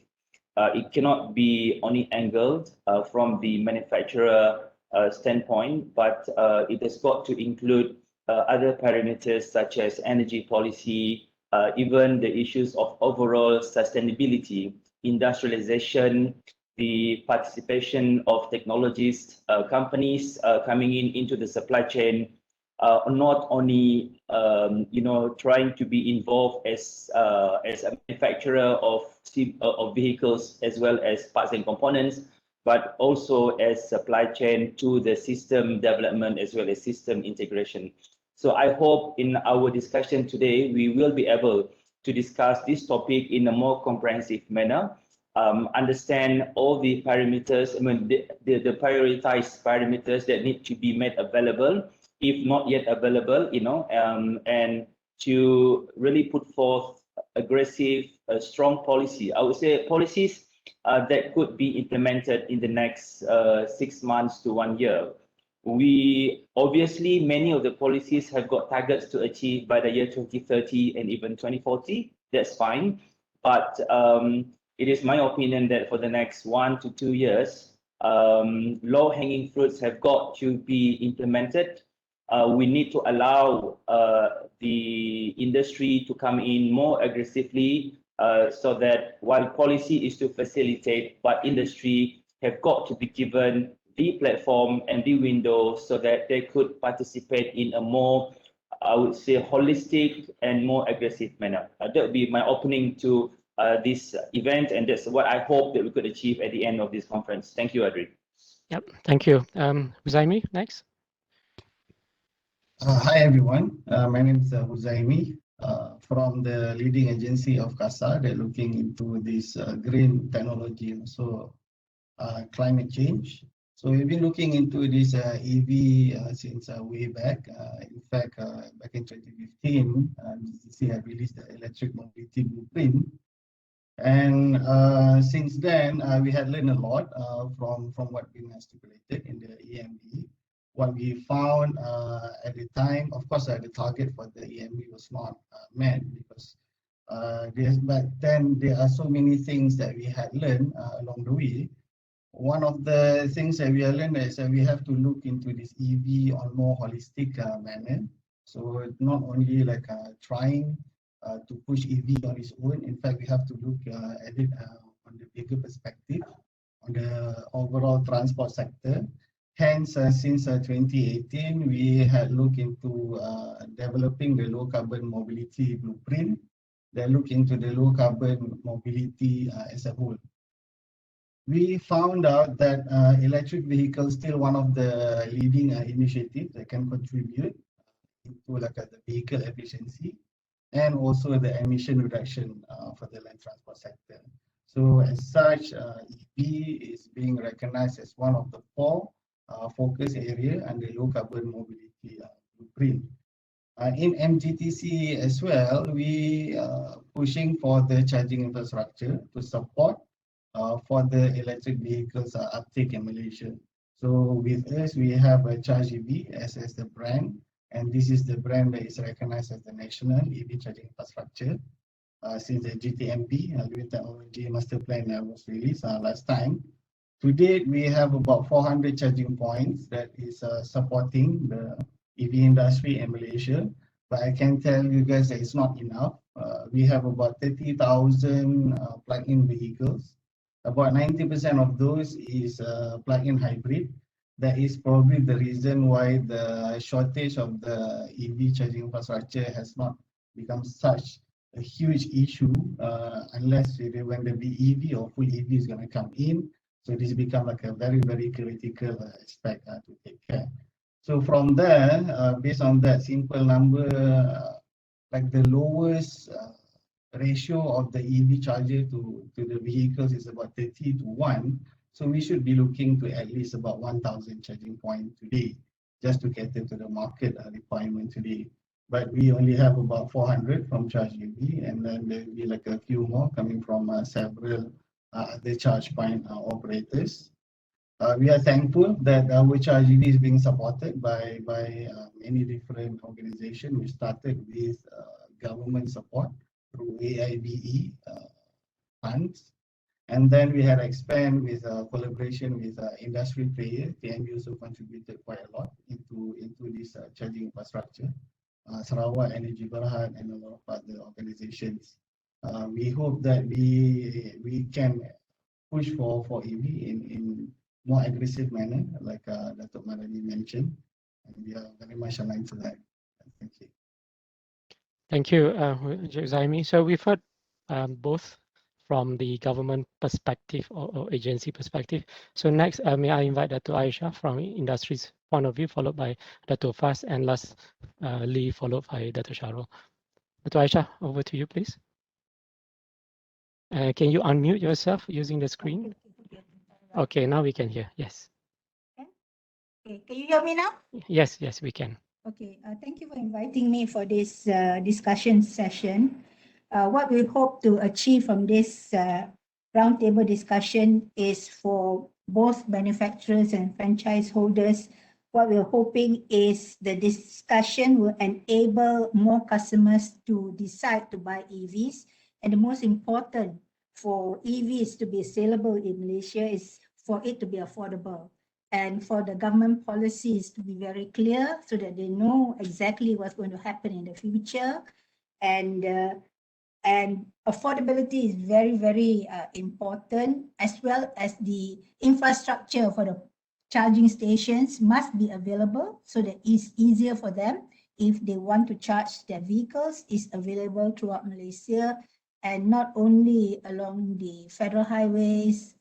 It cannot be only angled from the manufacturer standpoint, but it has got to include other parameters such as energy policy, even the issues of overall sustainability, industrialization, the participation of technologists, companies coming into the supply chain, not only trying to be involved as a manufacturer of vehicles as well as parts and components, but also as supply chain to the system development as well as system integration. So I hope in our discussion today, we will be able to discuss this topic in a more comprehensive manner, understand all the parameters, the prioritized parameters that need to be made available, if not yet available, and to really put forth aggressive, strong policy. I would say policies that could be implemented in the next 6 months to 1 year. We obviously, many of the policies have got targets to achieve by the year 2030 and even 2040. That's fine. But it is my opinion that for the next 1 to 2 years, low-hanging fruits have got to be implemented. We need to allow the industry to come in more aggressively so that while policy is to facilitate, but industry have got to be given the platform and the window so that they could participate in a more, I would say, holistic and more aggressive manner. That would be my opening to this event, and that's what I hope that we could achieve at the end of this conference. Thank you, Hadri. Yep, thank you. Hazaimi, next. Hi, everyone. My name is Hazaimi from the leading agency of CASA. They're looking into this green technology and also climate change. So we've been looking into this EV since way back. In fact, back in 2015, DCC had released the electric mobility blueprint. And since then, we had learned a lot from what we stipulated in the EMB. What we found at the time, of course, the target for the EMB was not met because back then there are so many things that we had learned along the way. One of the things that we have learned is that we have to look into this EV on more holistic manner. So not only like trying to push EV on its own. In fact, we have to look at it on the bigger perspective on the overall transport sector. Hence, since 2018, we had looked into developing the low carbon mobility blueprint that look into the low carbon mobility as a whole. We found out that electric vehicles still one of the leading initiatives that can contribute into like the vehicle efficiency and also the emission reduction for the land transport sector. So as such, EV is being recognized as one of the 4 focus area under low carbon mobility blueprint. In MGTC as well, we are pushing for the charging infrastructure to support for the electric vehicles uptake in Malaysia. So with us, we have a Charge EV as the brand, and this is the brand that is recognized as the national EV charging infrastructure since the GTMP, Green Technology Master Plan was released last time. To date, we have about 400 charging points that is supporting the EV industry in Malaysia, but I can tell you guys that it's not enough. We have about 30,000 plug-in vehicles. About 90% of those is plug-in hybrid. That is probably the reason why the shortage of the EV charging infrastructure has not become such a huge issue unless when the BEV or full EV is going to come in. So this becomes like a very, very critical aspect to take care. So from there, based on that simple number, like the lowest ratio of the EV charger to the vehicles is about 30 to 1. So we should be looking to at least about 1,000 charging points today, just to cater to the market requirement today. But we only have about 400 from Charge EV, and then there will be like a few more coming from several other charge point operators. We are thankful that our Charge EV is being supported by many different organizations. We started with government support through AIBE funds. And then we had expand with collaboration with industry players. TMB also contributed quite a lot into this charging infrastructure. Sarawak Energy Berhad and a lot of other organizations. We hope that we can push for EV in more aggressive manner, like Datuk Madani mentioned. And we are very much aligned to that. Thank you. Thank you, Hazaimi. So we've heard both from the government perspective or agency perspective. So next, may I invite Dato Aisha from industry's point of view, followed by Dato Faz, and last Lee, followed by Dato Sharul. Dato Aisha, over to you, please. Can you unmute yourself using the screen? Okay, now we can hear. Yes. Okay, can you hear me now? Yes, we can. Okay, thank you for inviting me for this discussion session. What we hope to achieve from this roundtable discussion is for both manufacturers and franchise holders. What we're hoping is the discussion will enable more customers to decide to buy EVs. And the most important for EVs to be saleable in Malaysia is for it to be affordable, and for the government policies to be very clear so that they know exactly what's going to happen in the future. And affordability is very, very important, as well as the infrastructure for the charging stations must be available so that it's easier for them. If they want to charge their vehicles, it's available throughout Malaysia, and not only along the federal highways,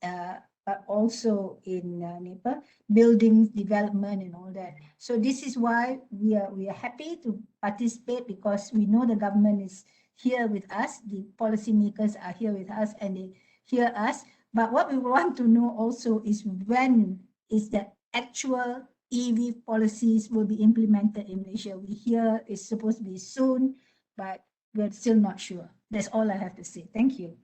but also in buildings, development, and all that. So this is why we are happy to participate, because we know the government is here with us, the policymakers are here with us, and they hear us. But what we want to know also is when is the actual EV policies will be implemented in Malaysia. We hear it's supposed to be soon, but we're still not sure. That's all I have to say. Thank you.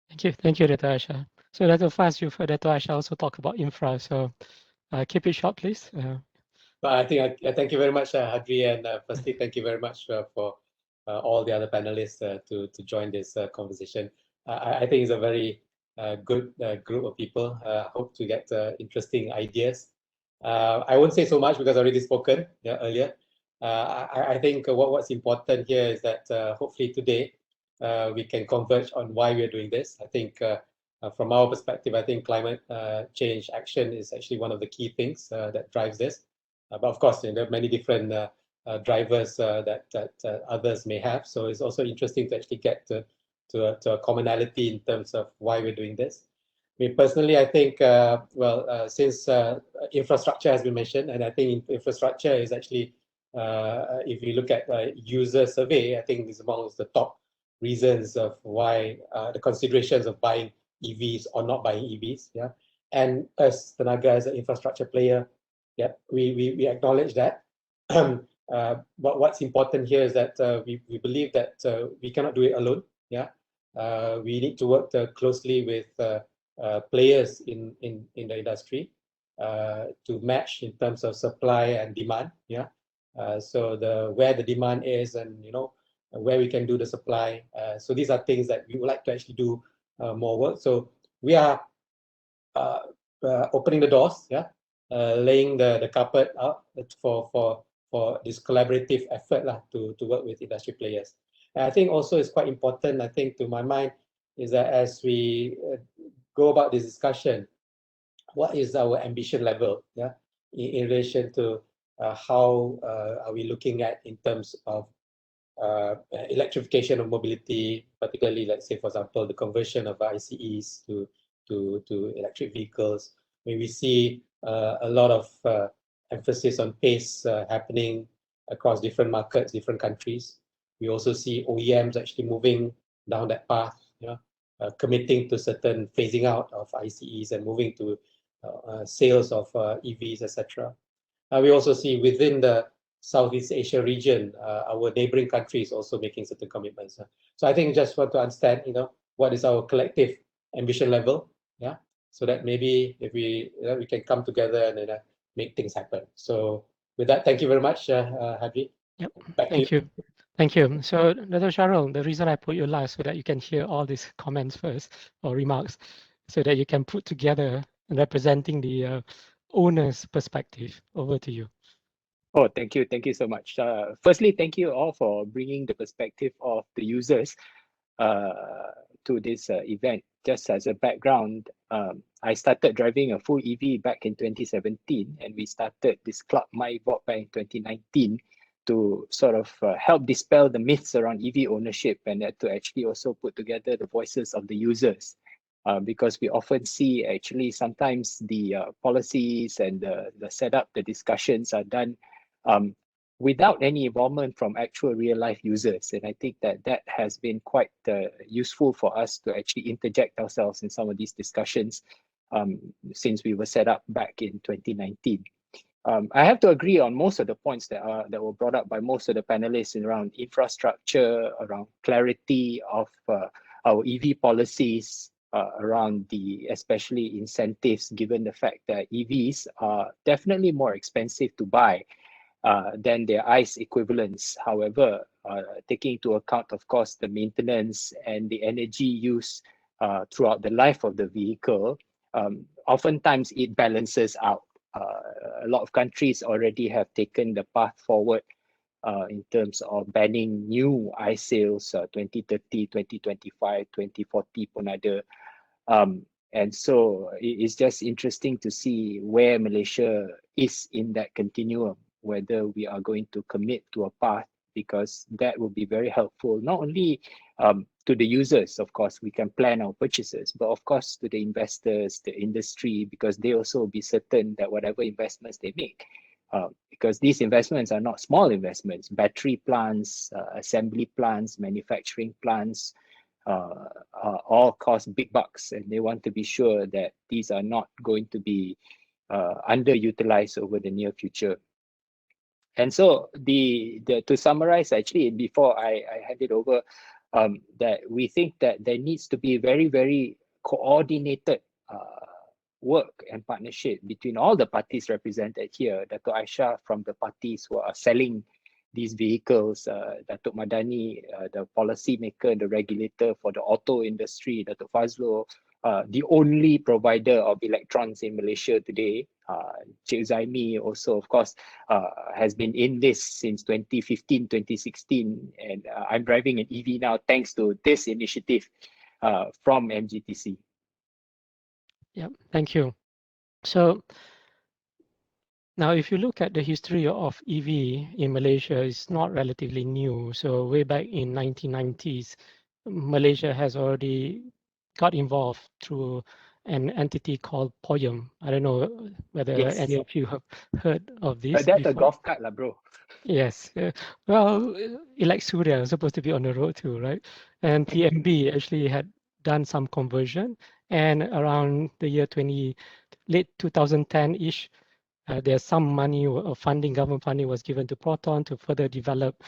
Thank you, Dato Aisha. So Dato Faz, you've heard Dato Aisha also talk about infra, so keep it short, please. But I think thank you very much, Hadri, and firstly, thank you very much for all the other panelists to join this conversation. I think it's a very good group of people. Hope to get interesting ideas. I won't say so much because I've already spoken earlier. I think what's important here is that hopefully today we can converge on why we're doing this. I think from our perspective, I think climate change action is actually one of the key things that drives this. But of course, there are many different drivers that others may have. So it's also interesting to actually get to a commonality in terms of why we're doing this. I mean, personally, I think, since infrastructure has been mentioned, and I think infrastructure is actually, if you look at user survey, I think it's amongst the top reasons of why the considerations of buying EVs or not buying EVs. Yeah, and as Tenaga, as an infrastructure player, yeah, we acknowledge that. But what's important here is that we believe that we cannot do it alone. Yeah, we need to work closely with players in the industry to match in terms of supply and demand. Yeah, so where the demand is, and where we can do the supply. So these are things that we would like to actually do more work. So we are opening the doors. Yeah, laying the carpet out for this collaborative effort to work with industry players. And I think also it's quite important, I think, to my mind, is that as we go about this discussion, what is our ambition level? Yeah, in relation to how are we looking at in terms of electrification of mobility, particularly, let's say, for example, the conversion of ICEs to electric vehicles. I mean, we see a lot of emphasis on pace happening across different markets, different countries. We also see OEMs actually moving down that path, committing to certain phasing out of ICEs and moving to sales of EVs, etc. We also see within the Southeast Asia region, our neighboring countries also making certain commitments. So I think just want to understand, what is our collective ambition level, yeah, so that maybe if we can come together and make things happen. So with that, thank you very much, Hadri. Yep. Thank you. So, Dato Sharul, the reason I put you last so that you can hear all these comments first or remarks, so that you can put together representing the owner's perspective. Over to you. Oh, thank you so much. Firstly, thank you all for bringing the perspective of the users to this event. Just as a background, I started driving a full EV back in 2017, and we started this club MARii back in 2019 to sort of help dispel the myths around EV ownership, and to actually also put together the voices of the users. Because we often see actually sometimes the policies and the setup, the discussions are done without any involvement from actual real life users. And I think that that has been quite useful for us to actually interject ourselves in some of these discussions since we were set up back in 2019. I have to agree on most of the points that were brought up by most of the panelists around infrastructure, around clarity of our EV policies, around the especially incentives, given the fact that EVs are definitely more expensive to buy than their ICE equivalents. However, taking into account, of course, the maintenance and the energy use throughout the life of the vehicle, oftentimes it balances out. A lot of countries already have taken the path forward in terms of banning new ICE sales 2030, 2025, 2040 pun ada. And so it's just interesting to see where Malaysia is in that continuum, whether we are going to commit to a path, because that will be very helpful, not only to the users, of course, we can plan our purchases, but of course to the investors, the industry, because they also will be certain that whatever investments they make, because these investments are not small investments, battery plants, assembly plants, manufacturing plants, all cost big bucks, and they want to be sure that these are not going to be underutilized over the near future. And so to summarize, actually, before I hand it over, that we think that there needs to be very, very coordinated work and partnership between all the parties represented here. Dato Aisyah from the parties who are selling these vehicles, Datuk Madani, the policy maker, the regulator for the auto industry, Datuk Fazlur, the only provider of electrons in Malaysia today. Encik Hazaimi also, of course, has been in this since 2015, 2016, and I'm driving an EV now thanks to this initiative from MGTC. Yeah, thank you. So now, if you look at the history of EV in Malaysia, it's not relatively new. So way back in 1990s, Malaysia has already got involved through an entity called POYM. I don't know whether any of you have heard of this. That's a golf cart, lah, bro. Yes. Well, like Surya is supposed to be on the road too, right? And TMB actually had done some conversion, and around the year late 2010-ish, there's some money or funding, government funding was given to Proton to further develop,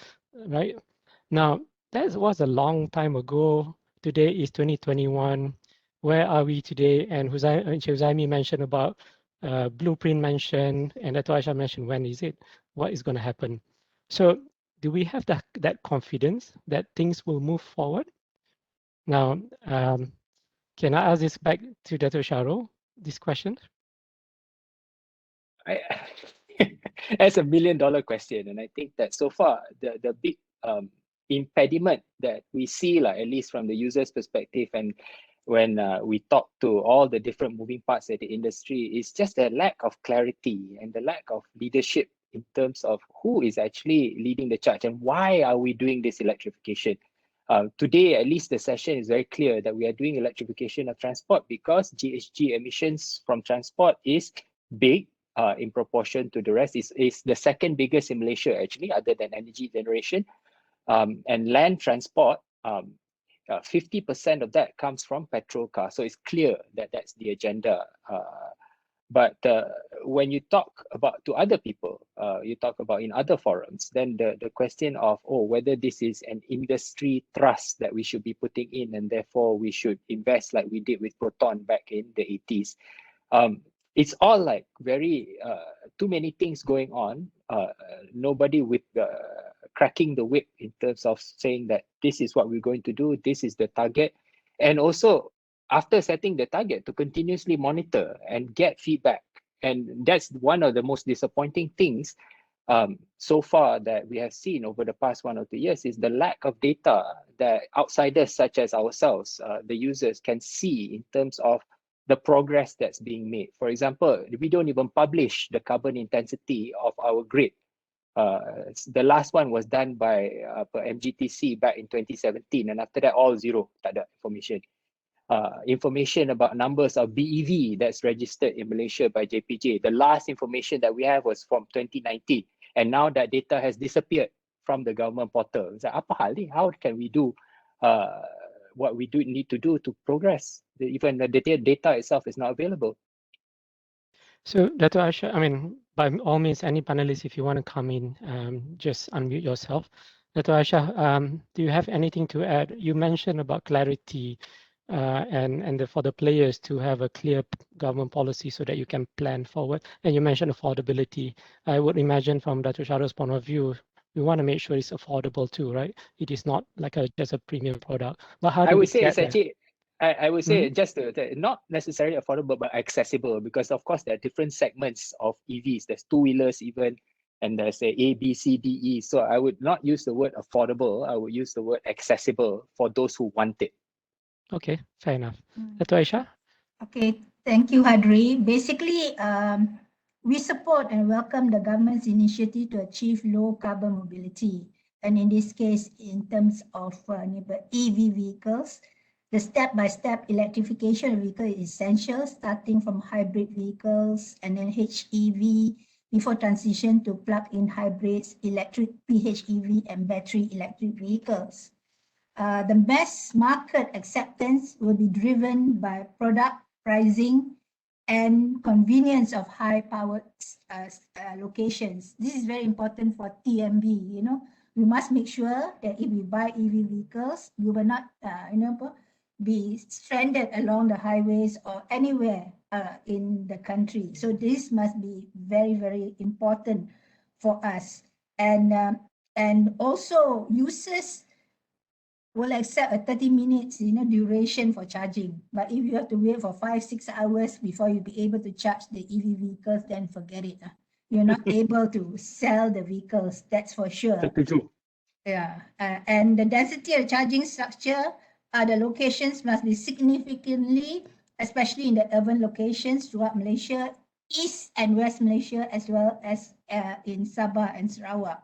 right? Now, that was a long time ago. Today is 2021. Where are we today? And Hazaimi mentioned about blueprint mentioned, and Dato Aisyah mentioned when is it? What is going to happen? So do we have that confidence that things will move forward? Now, can I ask this back to Dato Shahrul, this question? That's $1 million question, and I think that so far the big impediment that we see, like, at least from the user's perspective, and when we talk to all the different moving parts of the industry, is just the lack of clarity and the lack of leadership in terms of who is actually leading the charge and why are we doing this electrification. Today, at least the session is very clear that we are doing electrification of transport because GHG emissions from transport is big. In proportion to the rest, is the second biggest in Malaysia, actually, other than energy generation. And land transport, 50% of that comes from petrol cars. So it's clear that that's the agenda. But when you talk about to other people, you talk about in other forums, then the question of, whether this is an industry thrust that we should be putting in, and therefore we should invest like we did with Proton back in the 80s. It's all like very too many things going on. Nobody with cracking the whip in terms of saying that this is what we're going to do, this is the target, and also after setting the target to continuously monitor and get feedback. And that's one of the most disappointing things so far that we have seen over the past 1 or 2 years, is the lack of data that outsiders such as ourselves, the users, can see in terms of the progress that's being made. For example, we don't even publish the carbon intensity of our grid. The last one was done by MGTC back in 2017, and after that, all zero, tak ada information. Information about numbers of BEV that's registered in Malaysia by JPJ. The last information that we have was from 2019, and now that data has disappeared from the government portal. It's like, apa hal ni? How can we do what we need to do to progress? Even the data itself is not available. So, Dato Aisha, I mean, by all means, any panelists, if you want to come in, just unmute yourself. Dato Aisha, do you have anything to add? You mentioned about clarity and for the players to have a clear government policy so that you can plan forward. And you mentioned affordability. I would imagine from Dato Syahrul's point of view, we want to make sure it's affordable too, right? It is not like just a premium product. But how do I we would say get it's there? actually, I would say just not necessarily affordable, but accessible, because of course there are different segments of EVs. There's two-wheelers even, and there's A, B, C, D, E. So I would not use the word affordable. I would use the word accessible for those who want it. Okay, fair enough. Dato Aisha? Okay, thank you, Hadri. Basically, we support and welcome the government's initiative to achieve low carbon mobility. And in this case, in terms of EV vehicles, the step-by-step electrification of vehicles is essential, starting from hybrid vehicles and then HEV before transition to plug-in hybrids, electric PHEV and battery electric vehicles. The mass market acceptance will be driven by product pricing and convenience of high-powered locations. This is very important for TMB. You know, we must make sure that if we buy EV vehicles, we will not, be stranded along the highways or anywhere in the country. So this must be very, very important for us. And also users will accept a 30 minutes duration for charging. But if you have to wait for 5-6 hours before you be able to charge the EV vehicles, then forget it. You're not able to sell the vehicles, that's for sure. Yeah, and the density of charging structure, the locations must be significantly, especially in the urban locations throughout Malaysia, East and West Malaysia, as well as in Sabah and Sarawak.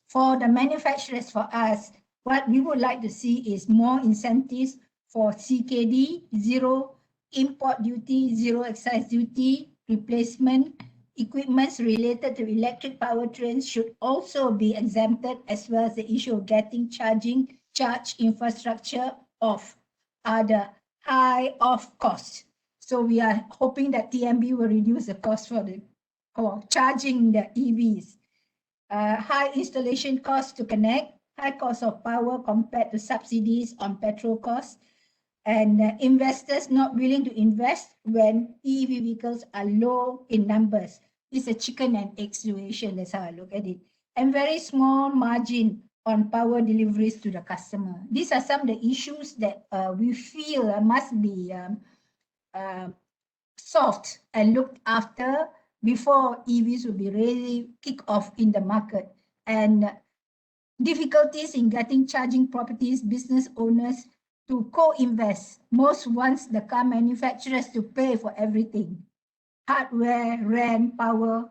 For the manufacturers, for us, what we would like to see is more incentives for CKD, zero import duty, zero excise duty, replacement. Equipments related to electric powertrains should also be exempted, as well as the issue of getting charge infrastructure off the high off cost. So we are hoping that TMB will reduce the cost for charging the EVs. High installation costs to connect, high cost of power compared to subsidies on petrol costs, and investors not willing to invest when EV vehicles are low in numbers. It's a chicken and egg situation, that's how I look at it. And very small margin on power deliveries to the customer. These are some of the issues that we feel must be solved and looked after before EVs will be really kick off in the market. And difficulties in getting charging properties, business owners to co-invest. Most wants the car manufacturers to pay for everything. Hardware, rent, power.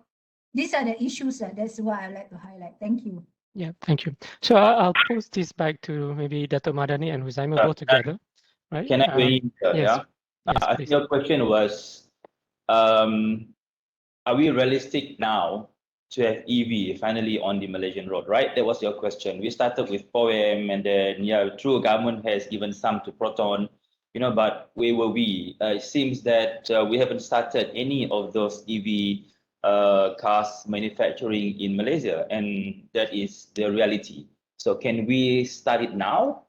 These are the issues. That's what I'd like to highlight. Thank you. Yeah, thank you. So I'll post this back to maybe Dato Madani and Hazaimi both together, right? Can I weigh in? Yes, Yeah. yes, I think your question was, are we realistic now to have EV finally on the Malaysian road, right? That was your question. We started with POEM, and then, yeah, true, government has given some to Proton, but where were we? It seems that we haven't started any of those EV cars manufacturing in Malaysia, and that is the reality. So can we start it now?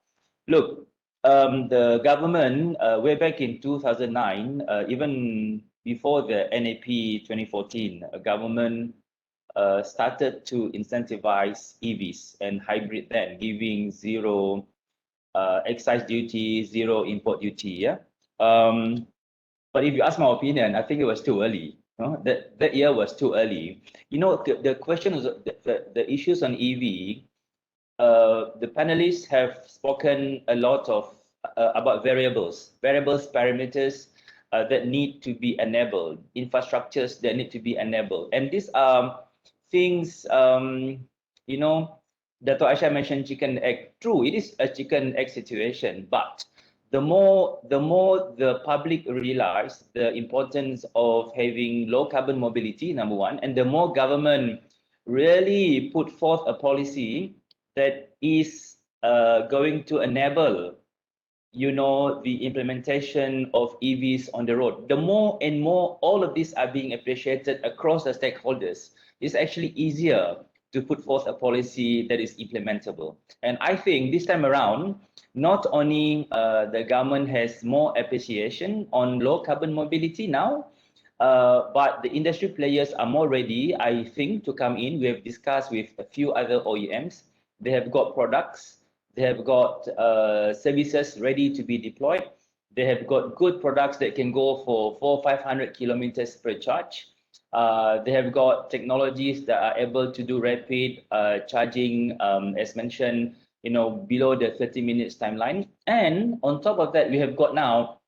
Look, the government, way back in 2009, even before the NAP 2014, government started to incentivize EVs and hybrid then, giving zero excise duty, zero import duty. Yeah. But if you ask my opinion, I think it was too early. That year was too early. The question is the issues on EV. The panelists have spoken a lot of about variables, parameters, that need to be enabled, infrastructures that need to be enabled. And these are things, you know, Dato' Aisha mentioned chicken egg. True, it is a chicken egg situation, but the more the public realize the importance of having low carbon mobility, number one, and the more government really put forth a policy that is going to enable, you know, the implementation of EVs on the road, the more and more all of these are being appreciated across the stakeholders, it's actually easier to put forth a policy that is implementable. And I think this time around, not only the government has more appreciation on low carbon mobility now, but the industry players are more ready, I think, to come in. We have discussed with a few other OEMs. They have got products, they have got services ready to be deployed. They have got good products that can go for 400-500 kilometers per charge. They have got technologies that are able to do rapid charging, as mentioned, you know, below the 30 minutes timeline. And on top of that, we have got now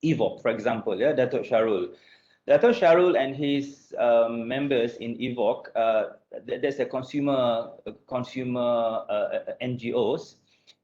EVOC, for example, yeah, Datuk Sharul and his members in EVOC, there's a consumer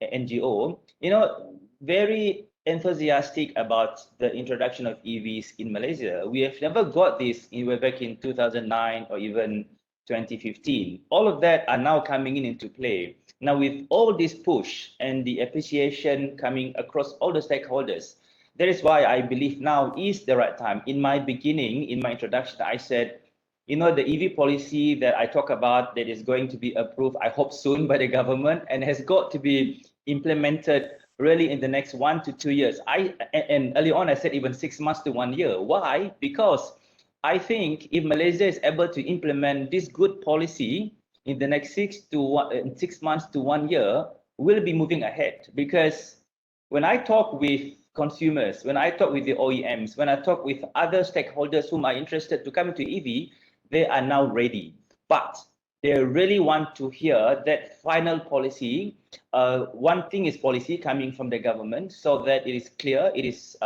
NGO, you know, very enthusiastic about the introduction of EVs in Malaysia. We have never got this back in 2009 or even 2015. All of that are now coming into play. Now with all this push and the appreciation coming across all the stakeholders, that is why I believe now is the right time. In my beginning, in my introduction, I said, you know, the EV policy that I talk about that is going to be approved, I hope soon by the government, and has got to be implemented really in the next 1 to 2 years. And early on, I said even 6 months to 1 year. Why? Because I think if Malaysia is able to implement this good policy in the next 6 months to 1 year, we'll be moving ahead. Because when I talk with consumers, when I talk with the OEMs, when I talk with other stakeholders whom are interested to come into EV, they are now ready. But they really want to hear that final policy. One thing is policy coming from the government, so that it is clear, it is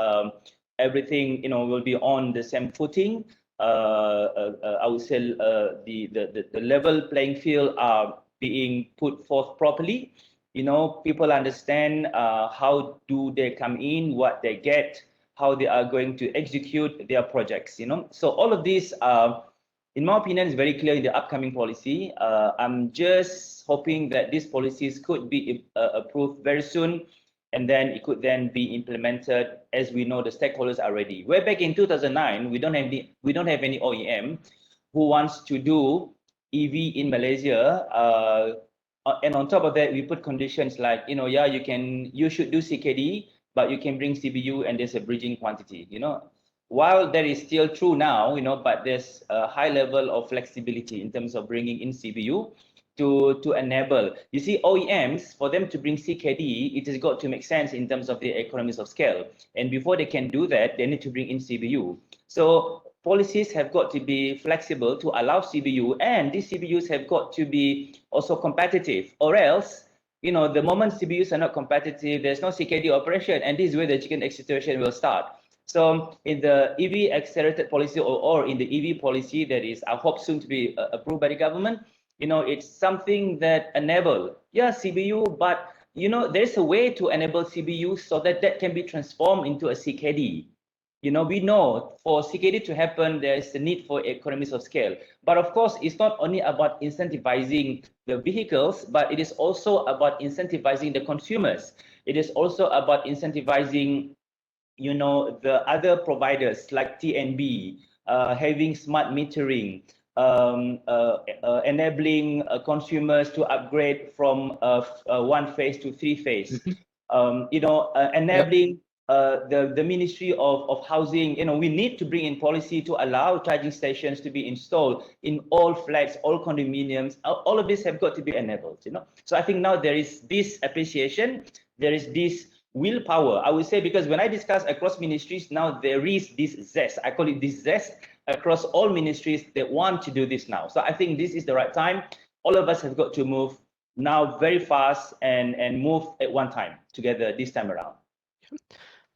everything, you know, will be on the same footing. I would say the level playing field are being put forth properly. You know, people understand how do they come in, what they get, how they are going to execute their projects, you know. So all of these, in my opinion, is very clear in the upcoming policy. I'm just hoping that these policies could be approved very soon, and then it could then be implemented as we know the stakeholders are ready. Way back in 2009, we don't have any OEM who wants to do EV in Malaysia. And on top of that, we put conditions like, you know, yeah, you should do CKD, but you can bring CBU and there's a bridging quantity, you know. While that is still true now, you know, but there's a high level of flexibility in terms of bringing in CBU to enable. You see, OEMs, for them to bring CKD, it has got to make sense in terms of the economies of scale. And before they can do that, they need to bring in CBU. So policies have got to be flexible to allow CBU, and these CBUs have got to be also competitive, or else, you know, the moment CBUs are not competitive, there's no CKD operation, and this is where the chicken egg situation will start. So in the EV accelerated policy or in the EV policy that is, I hope soon to be approved by the government, you know, it's something that enable, yeah, CBU, but, you know, there's a way to enable CBU so that that can be transformed into a CKD. You know, we know for CKD to happen, there's a need for economies of scale. But of course, it's not only about incentivizing the vehicles, but it is also about incentivizing the consumers. It is also about incentivizing, you know, the other providers like TNB, having smart metering, enabling consumers to upgrade from 1 phase to 3 phase. You know, enabling the Ministry of Housing. You know, we need to bring in policy to allow charging stations to be installed in all flats, all condominiums. All of this have got to be enabled, you know. So I think now there is this appreciation, there is this willpower, I would say, because when I discuss across ministries, now there is this zest, I call it this zest across all ministries that want to do this now. So I think this is the right time. All of us have got to move now very fast and move at one time together this time around.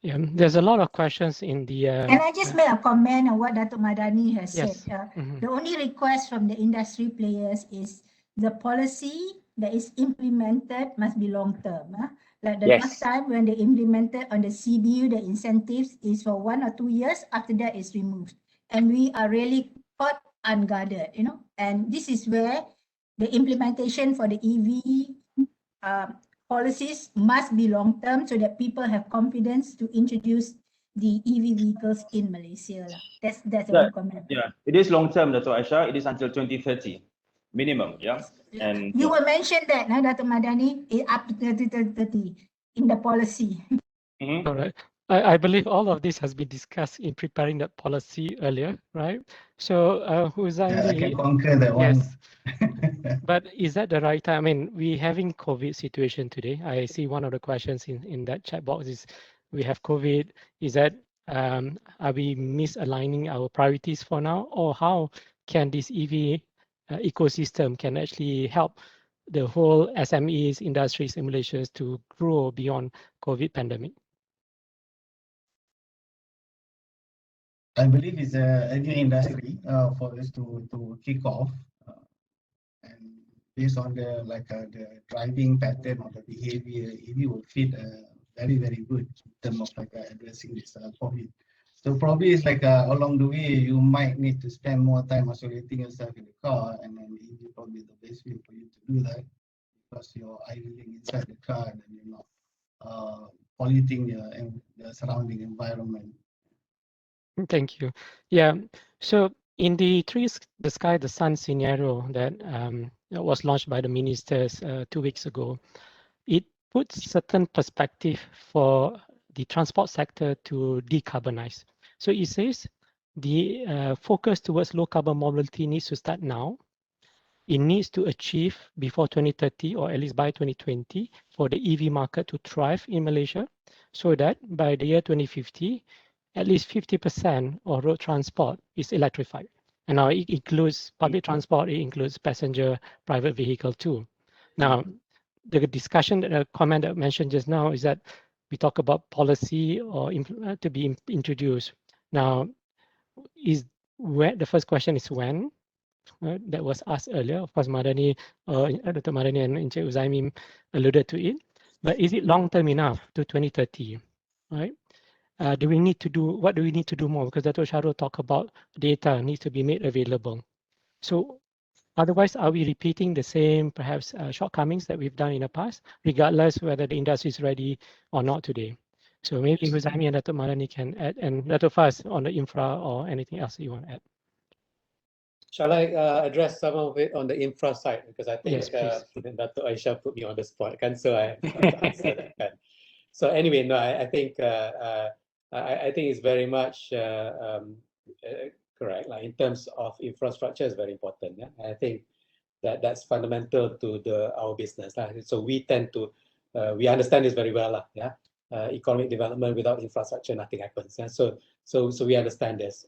Yeah, there's a lot of questions in the. Can I just make a comment on what Dato Madani has Yes. said? The only request from the industry players is the policy that is implemented must be long term. Like the last time when they implemented on the CBU, the incentives is for 1 or 2 years. After that is removed, and we are really caught unguarded, you know. And this is where the implementation for the EV policies must be long term so that people have confidence to introduce the EV vehicles in Malaysia. That's the only comment. Yeah, it is long term, Dato Aisha. It is until 2030 minimum. Yeah, and you will mention that, Dato Madani, up to 2030 in the policy. All right. I believe all of this has been discussed in preparing that policy earlier, right? So, Hazaimi, I can concur that one. But is that the right time? I mean, we're having COVID situation today. I see one of the questions in that chat box is, we have COVID. Is that, are we misaligning our priorities for now? Or how can this EV ecosystem can actually help the whole SMEs, industries, in Malaysia to grow beyond COVID pandemic? I believe it's a new industry for us to kick off, and based on the the driving pattern or the behavior, EV will fit very good in terms of addressing this COVID. So probably it's along the way you might need to spend more time isolating yourself in the car, and then EV probably the best way for you to do that because you're idling inside the car and you're not polluting the surrounding environment. Thank you. Yeah. So in the Trees, the Sky, the Sun scenario that was launched by the ministers 2 weeks ago, it puts certain perspective for the transport sector to decarbonize. So it says the focus towards low carbon mobility needs to start now. It needs to achieve before 2030 or at least by 2020 for the EV market to thrive in Malaysia, so that by the year 2050, at least 50% of road transport is electrified. And now it includes public transport, it includes passenger private vehicle too. Now, the discussion, the comment that I mentioned just now is that we talk about policy or to be introduced. Now, the first question is when? That was asked earlier. Of course, Madani, Dr. Madani and Encik Hazaimi alluded to it. But is it long-term enough to 2030, right? What do we need to do more? Because Dato Shahrul talked about data needs to be made available. So otherwise, are we repeating the same perhaps shortcomings that we've done in the past, regardless whether the industry is ready or not today? So maybe Hazaimi and Dato Madani can add, and Dato Faz on the infra or anything else you want to add. Shall I address some of it on the infra side? Because I think Dato Aisha put me on the spot, so I have to answer that. So anyway, no, I think it's very much correct. Like in terms of infrastructure, is very important. Yeah, I think that's fundamental to our business. So we tend to we understand this very well. Yeah, economic development without infrastructure, nothing happens. Yeah? So we understand this.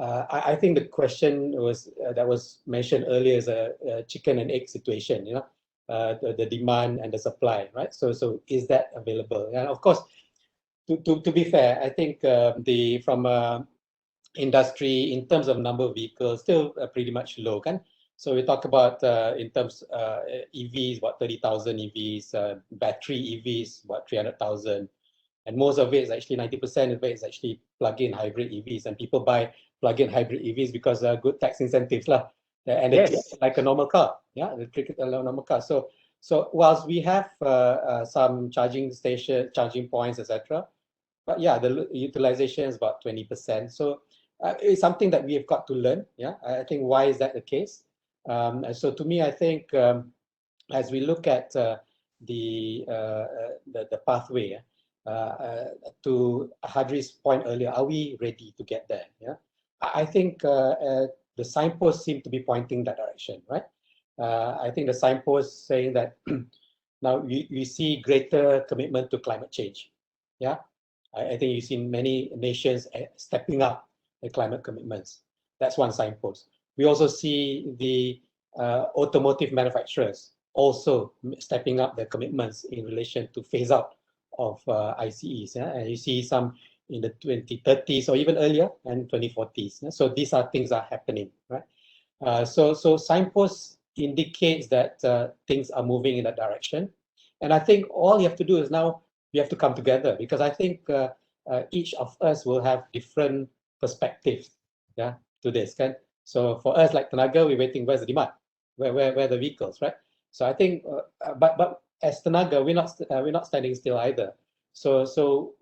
I think the question that was mentioned earlier is a chicken and egg situation. You know, the demand and the supply, right? So is that available? And of course, to be fair, I think from industry in terms of number of vehicles still pretty much low, kan? So we talk about in terms EVs, about 30,000 EVs, battery EVs, about 300,000, and most of it is actually 90% of it is actually plug-in hybrid EVs, and people buy plug-in hybrid EVs because good tax incentives lah, and it's like a normal car, yeah, they treat it like a normal car. So whilst we have some charging station, charging points, etc., but yeah, the utilization is about 20%. So it's something that we have got to learn. Yeah, I think why is that the case? And so to me, I think as we look at the pathway to Hadri's point earlier, are we ready to get there? Yeah, I think the signposts seem to be pointing that direction, right? I think the signposts saying that now we see greater commitment to climate change. Yeah, I think you've seen many nations stepping up the climate commitments. That's one signpost. We also see the automotive manufacturers also stepping up their commitments in relation to phase out ICEs, and you see some in the 2030s or even earlier and 2040s. So these are things that are happening, right? So signposts indicates that things are moving in that direction, and I think all you have to do is now we have to come together, because I think each of us will have different perspectives, yeah, to this. Kan? So for us, like Tenaga, we're waiting. Where's the demand? Where are the vehicles, right? So I think, but as Tenaga, we're not standing still either. So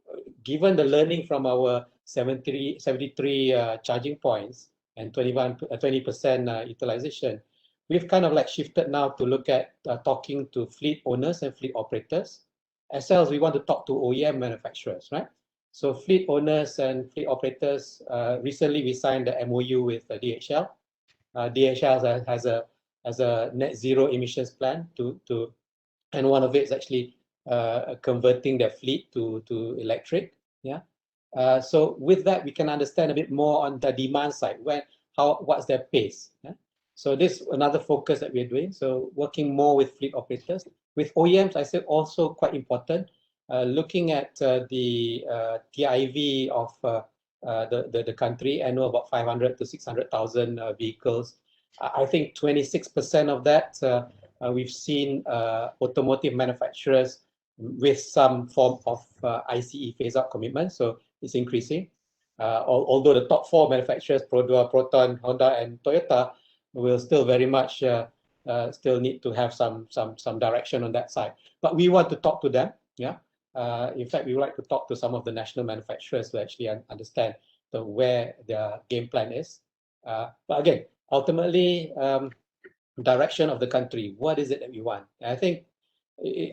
given the learning from our 73 charging points and 20% utilization, we've kind of like shifted now to look at talking to fleet owners and fleet operators. As well as we want to talk to OEM manufacturers, right? So fleet owners and fleet operators, recently we signed the MOU with DHL. DHL has a net zero emissions plan and one of it is actually converting their fleet to electric. Yeah. So with that, we can understand a bit more on the demand side. What's their pace? Yeah? So this is another focus that we're doing. So working more with fleet operators, with OEMs. I said also quite important. Looking at the TIV of the country, annual about 500 to 600,000 vehicles. I think 26% of that we've seen automotive manufacturers with some form of ICE phase-out commitment, so it's increasing. Although the top four manufacturers, Produa, Proton, Honda, and Toyota, will still very much still need to have some direction on that side. But we want to talk to them, yeah. In fact, we would like to talk to some of the national manufacturers to actually understand where their game plan is. But again, ultimately, direction of the country, what is it that we want? And I think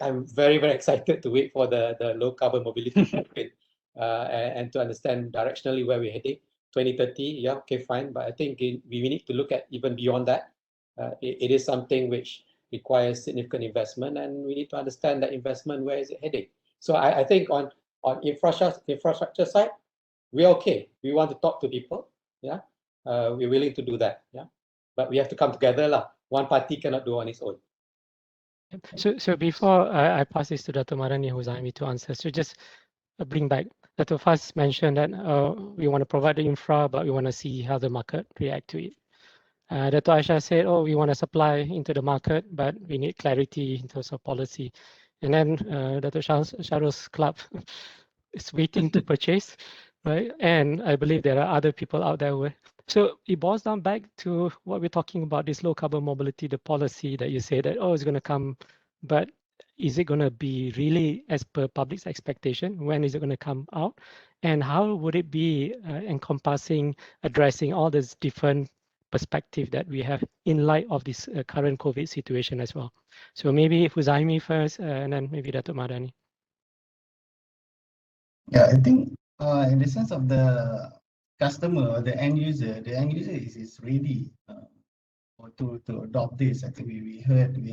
I'm very, very excited to wait for the low carbon mobility campaign and to understand directionally where we're heading. 2030, yeah, okay, fine. But I think we need to look at even beyond that. It is something which requires significant investment, and we need to understand that investment, where is it heading? So I think on infrastructure side, we're okay. We want to talk to people, yeah. We're willing to do that, yeah. But we have to come together lah. One party cannot do on its own. So before I pass this to Dato Madani and Hazaimi to answer, so just bring back, Dato Faz mentioned that we want to provide the infra, but we want to see how the market react to it. Dato Aisha said, oh, we want to supply into the market, but we need clarity in terms of policy. And then Dato Shahrul's club is waiting to purchase, right? And I believe there are other people out there where. So it boils down back to what we're talking about, this low carbon mobility, the policy that you say that, oh, it's going to come, but is it going to be really as per public's expectation? When is it going to come out? And how would it be encompassing, addressing all this different perspective that we have in light of this current COVID situation as well? So maybe Hazaimi first, and then maybe Dato Madani. Yeah, I think in the sense of the customer or the end user is ready to adopt this. I think we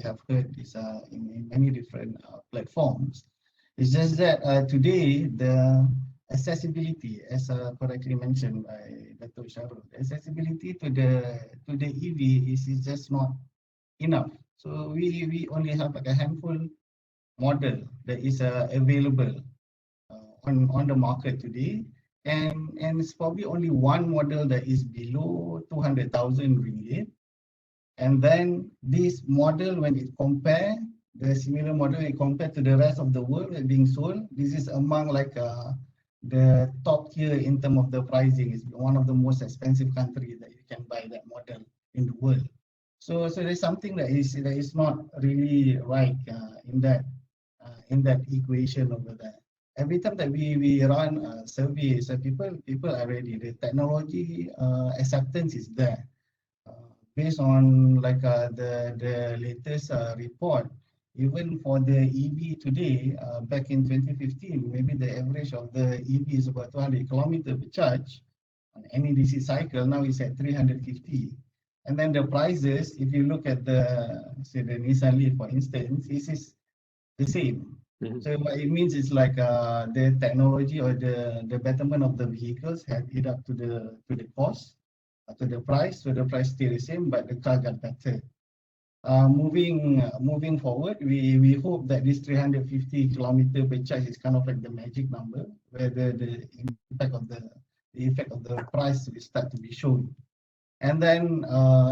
have heard this in many different platforms. It's just that today the accessibility, as correctly mentioned by Dato Shahrul, accessibility to the EV is just not enough. So we only have like a handful model that is available on the market today. And it's probably only one model that is below 200,000 ringgit. And then this model, when it compare the similar model, it compared to the rest of the world that being sold, this is among like the top tier in terms of the pricing. It's one of the most expensive countries that you can buy that model in the world. So there's something that is not really right in that equation over there. Every time that we run surveys, people are ready. The technology acceptance is there. Based on like the latest report, even for the EV today, back in 2015, maybe the average of the EV is about 200 kilometers per charge on any DC cycle. Now it's at 350. And then the prices, if you look at the Nissan Leaf, for instance, this is the same. So what it means is like the technology or the betterment of the vehicles had it up to the cost, to the price. So the price stay the same, but the car got better. moving forward, we hope that this 350 kilometer per charge is kind of like the magic number, where the effect of the price will start to be shown. And then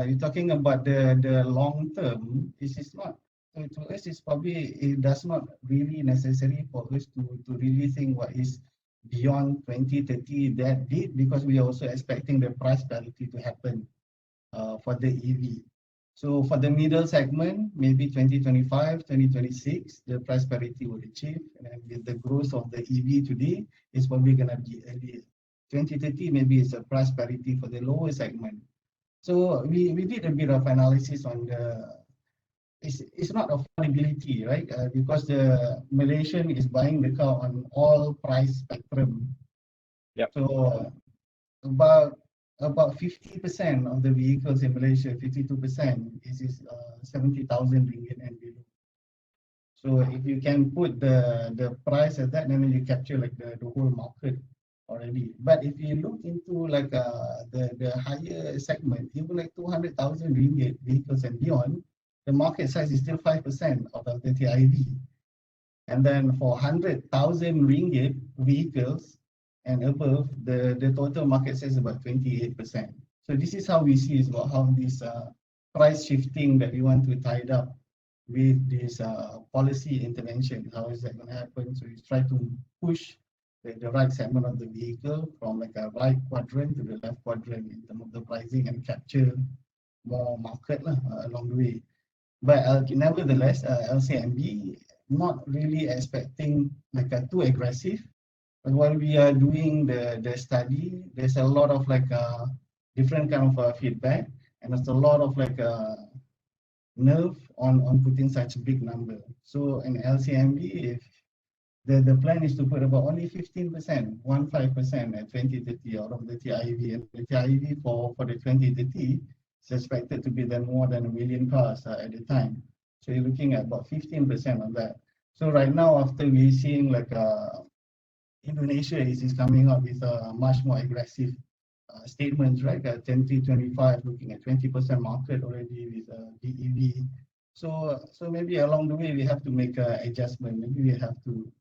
you're talking about the long term. This is not, to us, it's probably, it does not really necessary for us to really think what is beyond 2030 that deep, because we are also expecting the price parity to happen for the EV. So for the middle segment, maybe 2025, 2026, the price parity will achieve. And with the growth of the EV today, it's probably going to be earlier. 2030, maybe it's a price parity for the lower segment. So we did a bit of analysis on the, it's not affordability, right? Because the Malaysian is buying the car on all price spectrum. Yep. So about 50% of the vehicles in Malaysia, 52%, is 70,000 ringgit and below. So if you can put the price at that, then you capture like the whole market already. But if you look into like the higher segment, even like 200,000 ringgit vehicles and beyond, the market size is still 5% of the TIV. And then for 100,000 ringgit vehicles and above, the total market size is about 28%. So this is how we see is about how this price shifting that we want to tie it up with this policy intervention. How is that going to happen? So we try to push the right segment of the vehicle from like a right quadrant to the left quadrant in terms of the pricing and capture more market along the way. But nevertheless, LCMB not really expecting like a too aggressive. But while we are doing the study, there's a lot of like different kind of feedback, and there's a lot of like nerve on putting such a big number. So in LCMB, if the plan is to put about only 15%, 15% at 2030 out of the TIV, and the TIV for the 2030 is expected to be then more than 1 million cars at the time. So you're looking at about 15% of that. So right now, after we're seeing like Indonesia is coming up with a much more aggressive statements, right? 2025 looking at 20% market already with BEV. So maybe along the way we have to make an adjustment. Maybe we have to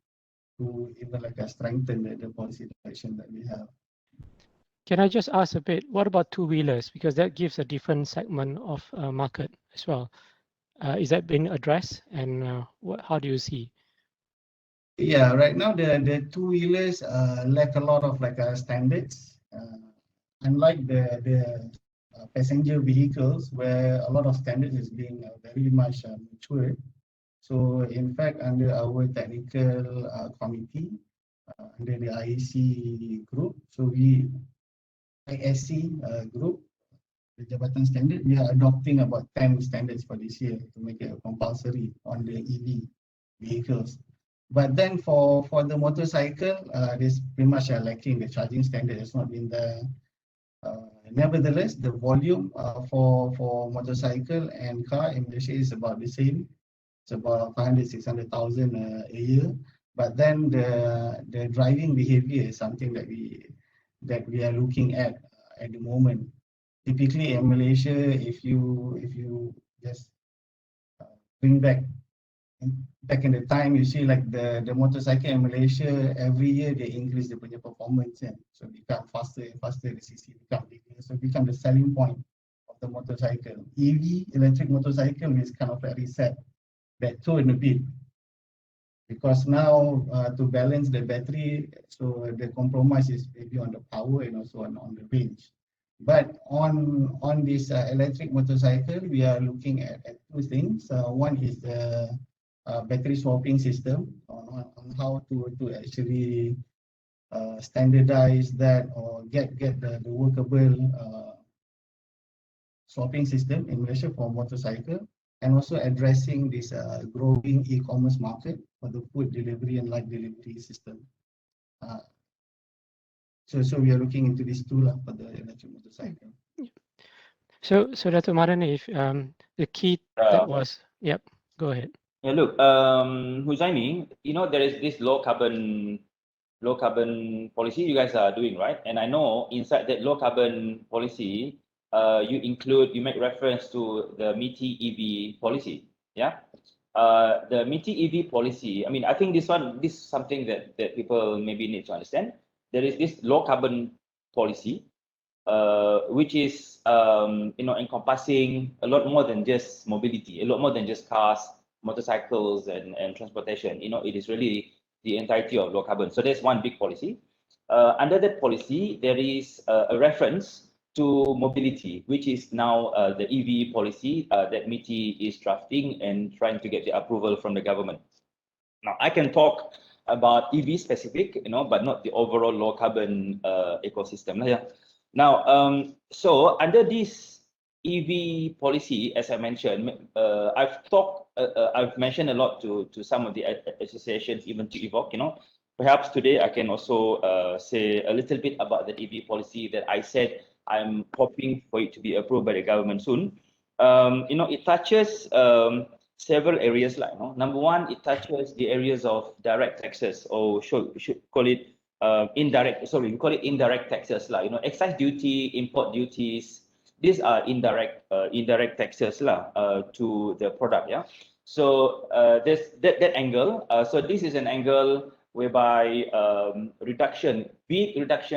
even like strengthen the policy direction that we have. Can I just ask a bit, what about two-wheelers? Because that gives a different segment of market as well. Is that being addressed, and how do you see? Yeah, right now the two-wheelers lack a lot of like standards. Unlike the passenger vehicles, where a lot of standards is being very much matured. So in fact, under our technical committee, under the IEC group, so we ISC group, the Jabatan Standard, we are adopting about 10 standards for this year to make it compulsory on the EV vehicles. But then for the motorcycle, there's pretty much lacking. The charging standard has not been there. Nevertheless, the volume for motorcycle and car in Malaysia is about the same. It's about 500,000-600,000 a year. But then the driving behavior is something that we are looking at the moment. Typically in Malaysia, if you just bring back in the time, you see like the motorcycle in Malaysia, every year they increase the performance, so become faster and faster, the CC become bigger, so become the selling point of the motorcycle. EV, electric motorcycle, is kind of like reset that tone a bit, because now to balance the battery, so the compromise is maybe on the power and also on the range. But on this electric motorcycle, we are looking at two things. One is the battery swapping system, on how to actually standardize that or get the workable swapping system in Malaysia for motorcycle, and also addressing this growing e-commerce market for the food delivery and light delivery system. So we are looking into these two for the electric motorcycle. So Dato Madani, if the key that was, yep, go ahead. Yeah, look, Hazaimi, there is this low carbon policy you guys are doing, right? And I know inside that low carbon policy, you make reference to the MARii EV policy. Yeah, the MARii EV policy. I mean, I think this is something that people maybe need to understand. There is this low carbon policy, which is encompassing a lot more than just mobility, a lot more than just cars, motorcycles, and transportation. It is really the entirety of low carbon. So there's one big policy. Under that policy, there is a reference to mobility, which is now the EV policy that MARii is drafting and trying to get the approval from the government. Now, I can talk about EV specific, but not the overall low carbon ecosystem. Now, so under this EV policy, as I mentioned, I've mentioned a lot to some of the associations, even to YBhg. Perhaps today I can also say a little bit about the EV policy that I said I'm hoping for it to be approved by the government soon. It touches several areas. Number one, it touches the areas of direct taxes, or we should call it indirect. Sorry, we call it indirect taxes. Excise duty, import duties. These are indirect taxes to the product. Yeah. So there's that angle. So this is an angle whereby reduction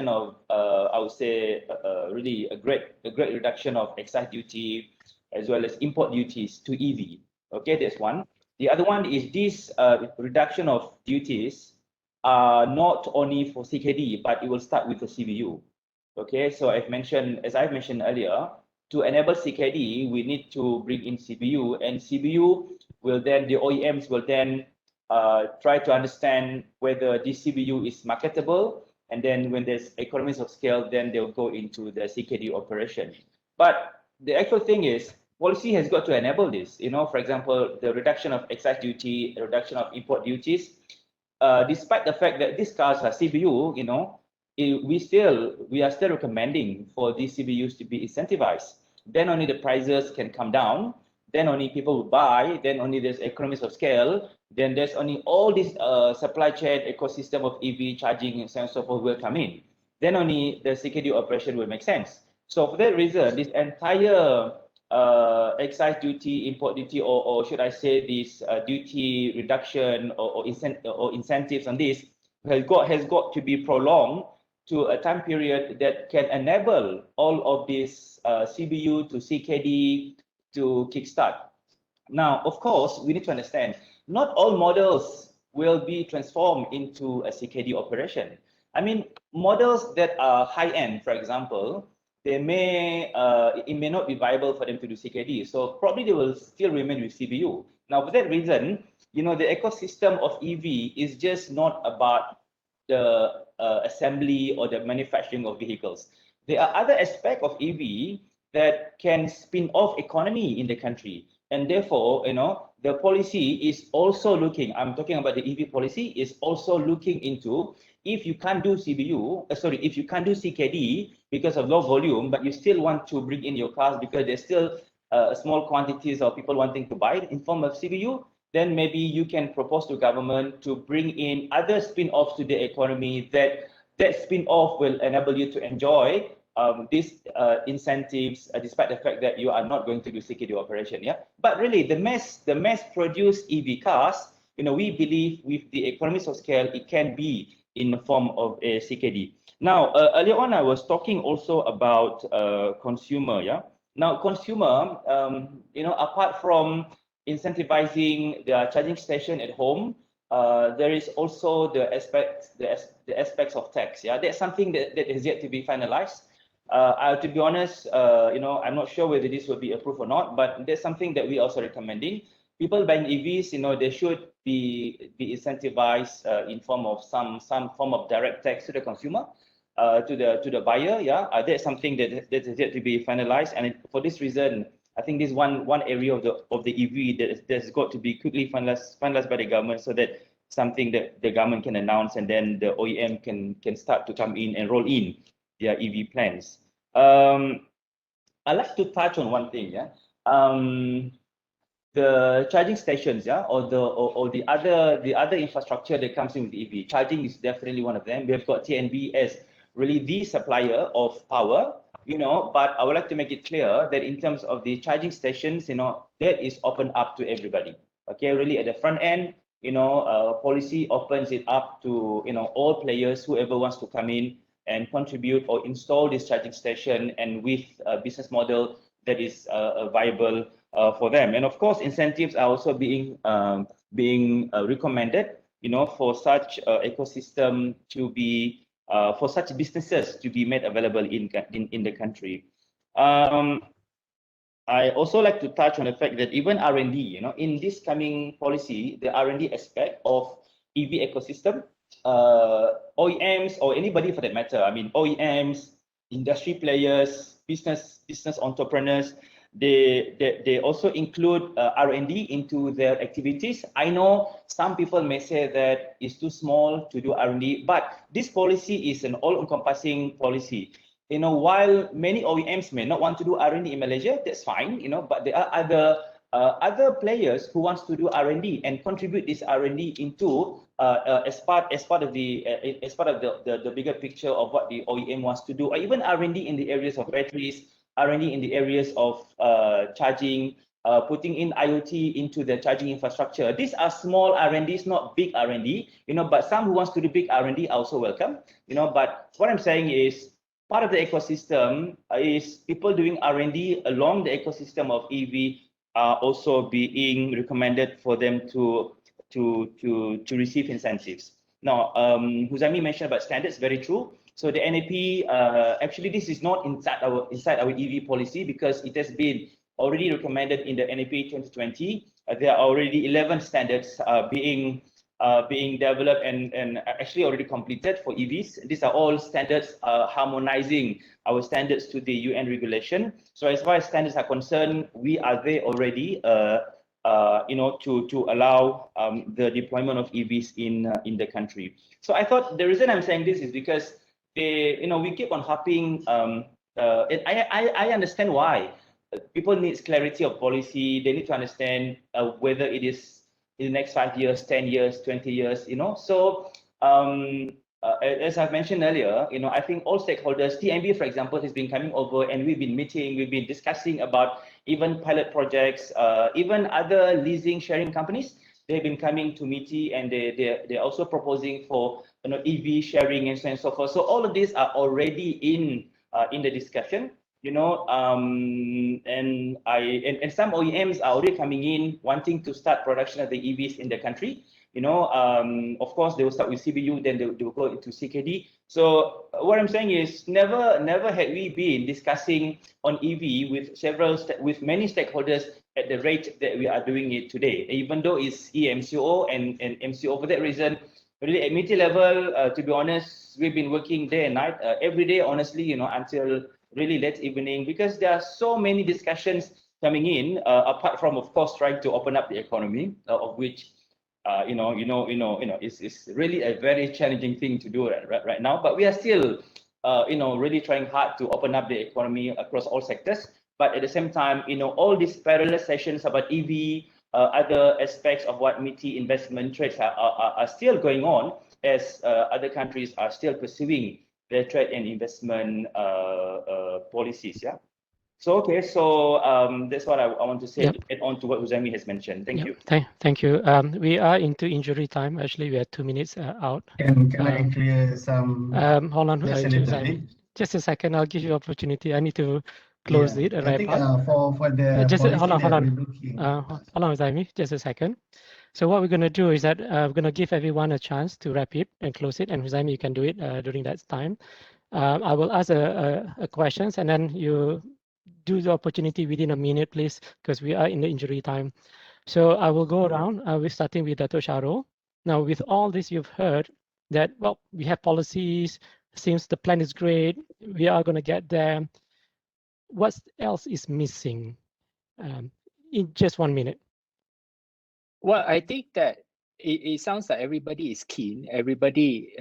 of I would say really a great reduction of excise duty as well as import duties to EV. Okay, that's one. The other one is this reduction of duties not only for CKD, but it will start with the CBU. Okay, so as I've mentioned earlier, to enable CKD, we need to bring in CBU, and CBU will then, the OEMs will then try to understand whether this CBU is marketable, and then when there's economies of scale, then they'll go into the CKD operation. But the actual thing is, policy has got to enable this. For example, the reduction of excise duty, the reduction of import duties. Despite the fact that these cars are CBU, we are still recommending for these CBUs to be incentivized. Then only the prices can come down. Then only people will buy. Then only there's economies of scale. Then there's only all this supply chain ecosystem of EV charging and so on and so forth will come in. Then only the CKD operation will make sense. So for that reason, this entire excise duty, import duty, or should I say this duty reduction or incentives on this has got to be prolonged to a time period that can enable all of this CBU to CKD to kickstart. Now, of course, we need to understand, not all models will be transformed into a CKD operation. I mean, models that are high-end, for example, it may not be viable for them to do CKD. So probably they will still remain with CBU. Now, for that reason, the ecosystem of EV is just not about the assembly or the manufacturing of vehicles. There are other aspects of EV that can spin off economy in the country. And therefore, the policy is also looking, I'm talking about the EV policy, is also looking into if you can't do if you can't do CKD because of low volume, but you still want to bring in your cars because there's still small quantities of people wanting to buy it in form of CBU, then maybe you can propose to government to bring in other spin-offs to the economy that spin-off will enable you to enjoy these incentives, despite the fact that you are not going to do CKD operation. Yeah, but really the mass-produced EV cars, we believe with the economies of scale, it can be in the form of a CKD. Now, earlier on, I was talking also about consumer. Yeah. Now, consumer, apart from incentivizing the charging station at home, there is also the aspects of tax. Yeah, that's something that is yet to be finalized. To be honest, I'm not sure whether this will be approved or not, but that's something that we are also recommending. People buying EVs, they should be incentivized in form of some form of direct tax to the consumer, to the buyer. Yeah, that's something that is yet to be finalized, and for this reason, I think this one area of the EV that's got to be quickly finalized by the government, so that something that the government can announce, and then the OEM can start to come in and roll in their EV plans. I'd like to touch on one thing. Yeah. The charging stations, yeah, or the other infrastructure that comes in with EV charging is definitely one of them. We have got TNB as really the supplier of power. but I would like to make it clear that in terms of the charging stations, that is open up to everybody. Okay, really at the front end, policy opens it up to, all players, whoever wants to come in and contribute or install this charging station, and with a business model that is viable for them. And of course, incentives are also being recommended, for such ecosystem to be, for such businesses to be made available in the country. I also like to touch on the fact that even R&D, in this coming policy, the R&D aspect of EV ecosystem, OEMs or anybody for that matter, OEMs, industry players, business entrepreneurs, they also include R&D into their activities. I know some people may say that it's too small to do R&D, but this policy is an all-encompassing policy. While many OEMs may not want to do R&D in Malaysia, that's fine, but there are other players who wants to do R&D and contribute this R&D into as part of the bigger picture of what the OEM wants to do, or even R&D in the areas of batteries, R&D in the areas of charging, putting in IoT into the charging infrastructure. These are small R&Ds, not big R&D, but some who wants to do big R&D are also welcome, but what I'm saying is, part of the ecosystem is people doing R&D along the ecosystem of EV are also being recommended for them to receive incentives. Now, Hazaimi mentioned about standards, very true. So the NAP, actually this is not inside our EV policy, because it has been already recommended in the NAP 2020. There are already 11 standards being developed and actually already completed for EVs. These are all standards harmonizing our standards to the UN regulation. So as far as standards are concerned, we are there already, to allow the deployment of EVs in the country. So I thought the reason I'm saying this is because we keep on harping. And I understand why. People need clarity of policy. They need to understand whether it is in the next 5 years, 10 years, 20 years, So as I've mentioned earlier, I think all stakeholders, TMB, for example, has been coming over and we've been meeting, we've been discussing about even pilot projects, even other leasing sharing companies. They've been coming to MARii and they're also proposing for EV sharing and so on and so forth. So all of these are already in the discussion. And some OEMs are already coming in wanting to start production of the EVs in the country. Of course, they will start with CBU, then they will go into CKD. So what I'm saying is, never had we been discussing on EV with many stakeholders at the rate that we are doing it today. Even though it's EMCO and MCO, for that reason, really at MARii level, to be honest, we've been working day and night, every day, honestly, until really late evening, because there are so many discussions coming in, apart from, of course, trying to open up the economy, of which, it's really a very challenging thing to do right now. But we are still, really trying hard to open up the economy across all sectors. But at the same time, all these parallel sessions about EV, other aspects of what MARii investment trades are still going on, as other countries are still pursuing their trade and investment policies. Yeah. So okay, so that's what I want to say. Add on to what Hazaimi has mentioned. Thank you. Thank you. We are into injury time. Actually, we are 2 minutes out. Can I clear some? Hold on, Hazaimi. Just a second. I'll give you opportunity. I need to close it. I think for the just hold on, Hazaimi. Just a second. So what we're going to do is that we're going to give everyone a chance to wrap it and close it. And Hazaimi, you can do it during that time. I will ask a questions, and then you do the opportunity within a minute, please, because we are in the injury time. So I will go around. We're starting with Dato Shahrul. Now, with all this, you've heard that, well, we have policies. Seems the plan is great. We are going to get there. What else is missing? In just 1 minute. Well, I think that it sounds like everybody is keen. Everybody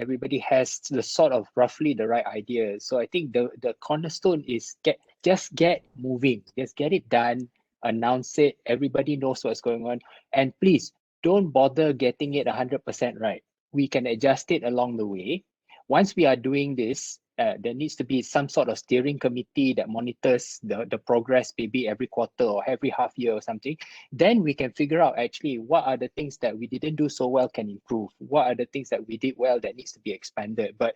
has the sort of roughly the right idea. So I think the cornerstone is just get moving. Just get it done. Announce it. Everybody knows what's going on. And please don't bother getting it 100% right. We can adjust it along the way. Once we are doing this, there needs to be some sort of steering committee that monitors the progress maybe every quarter or every half year or something. Then we can figure out actually what are the things that we didn't do so well can improve. What are the things that we did well that needs to be expanded. But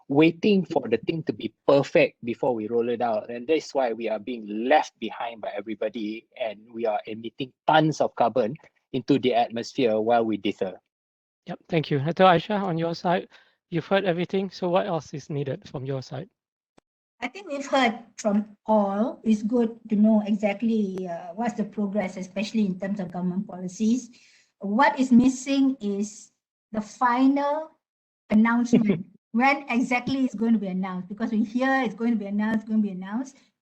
waiting for the thing to be perfect before we roll it out, and that's why we are being left behind by everybody, and we are emitting tons of carbon into the atmosphere while we dither. Yep, thank you. Dato' Aisha, on your side, you've heard everything. So what else is needed from your side? I think we've heard from all. It's good to know exactly what's the progress, especially in terms of government policies. What is missing is the final announcement. When exactly it's going to be announced? Because we hear it's going to be announced,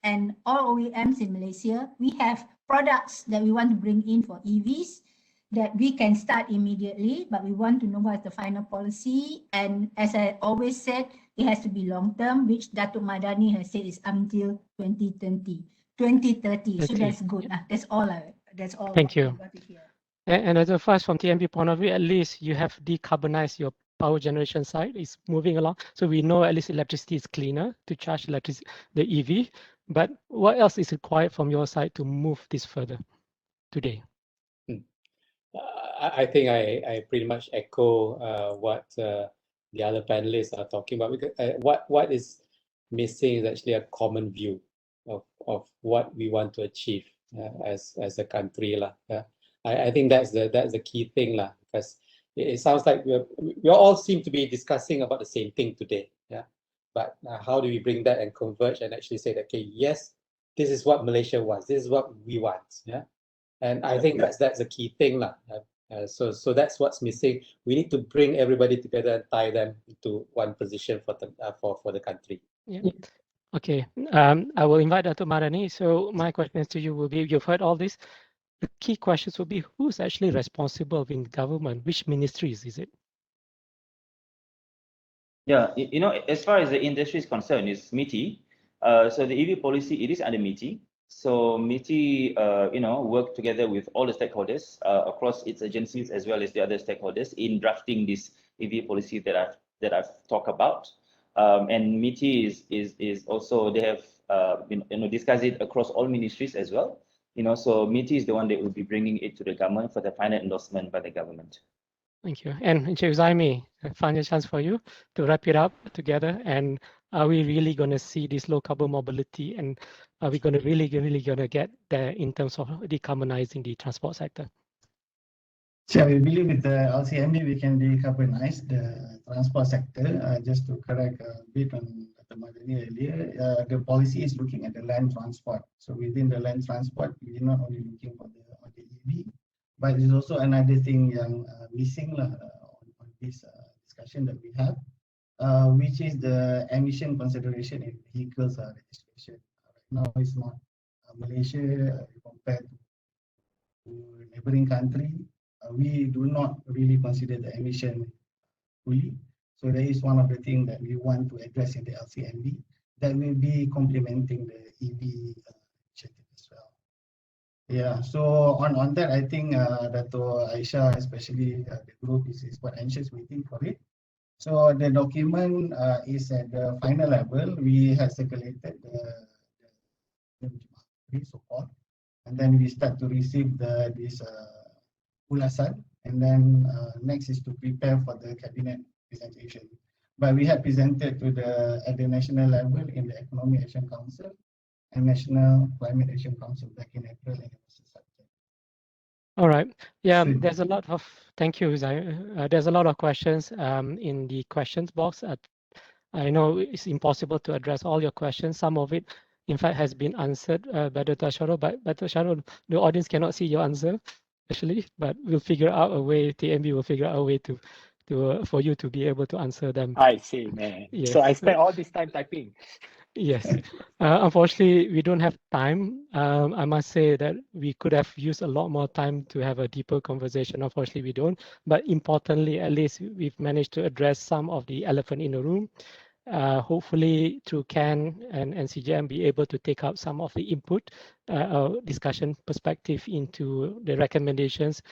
and all OEMs in Malaysia, we have products that we want to bring in for EVs that we can start immediately, but we want to know what's the final policy. And as I always said, it has to be long-term, which Datuk Madani has said is until 2030. So that's good. That's all. Thank you. And as a first from TMB point of view, at least you have decarbonized your power generation side. It's moving along. So we know at least electricity is cleaner to charge the EV. But what else is required from your side to move this further today? I think I pretty much echo what the other panelists are talking about. Because what is missing is actually a common view of what we want to achieve as a country lah. I think that's the key thing lah, because it sounds like we all seem to be discussing about the same thing today. Yeah, but how do we bring that and converge and actually say that, okay, yes, this is what Malaysia wants. This is what we want. Yeah, and I think that's the key thing lah. So that's what's missing. We need to bring everybody together and tie them into one position for the country. Yeah. Okay. I will invite Dato' Madani. So my questions to you will be: you've heard all this. The key questions will be: who's actually responsible in government? Which ministries is it? Yeah, as far as the industry is concerned, it's MARii. So the EV policy, it is under MARii. So MARii, work together with all the stakeholders across its agencies as well as the other stakeholders in drafting this EV policy that I've talked about. And MARii is also, they have discussed it across all ministries as well. So MARii is the one that will be bringing it to the government for the final endorsement by the government. Thank you. And Encik Hazaimi, a final chance for you to wrap it up together. And are we really going to see this low carbon mobility? And are we going to really going to get there in terms of decarbonizing the transport sector? So we believe with the LCMD we can decarbonize the transport sector. Just to correct a bit on the Madani earlier, the policy is looking at the land transport. So within the land transport, we are not only looking for the EV, but there's also another thing yang missing on this discussion that we have, which is the emission consideration in vehicles registration. Right now, it's not Malaysia compared to neighboring country. We do not really consider the emission fully. So that is one of the things that we want to address in the LCMD that will be complementing the EV initiative as well. Yeah, so on that, I think Dato' Aisha, especially the group is quite anxious waiting for it. So the document is at the final level. We have circulated the so-called, and then we start to receive this ulasan, and then next is to prepare for the cabinet presentation. But we have presented at the national level in the Economic Action Council and National Climate Action Council back in April, and it was accepted. All right. Yeah, there's a lot of, thank you, there's a lot of questions in the questions box. I know it's impossible to address all your questions. Some of it, in fact, has been answered by Dato' Sharul, but Dato' Sharul, the audience cannot see your answer, actually, but we'll figure out a way, TMB will figure out a way for you to be able to answer them. I see, man. Yes. So I spent all this time typing. Yes. Unfortunately, we don't have time. I must say that we could have used a lot more time to have a deeper conversation. Unfortunately, we don't. But importantly, at least we've managed to address some of the elephant in the room. Hopefully, through CAN and CJM, be able to take out some of the input, discussion perspective into the recommendations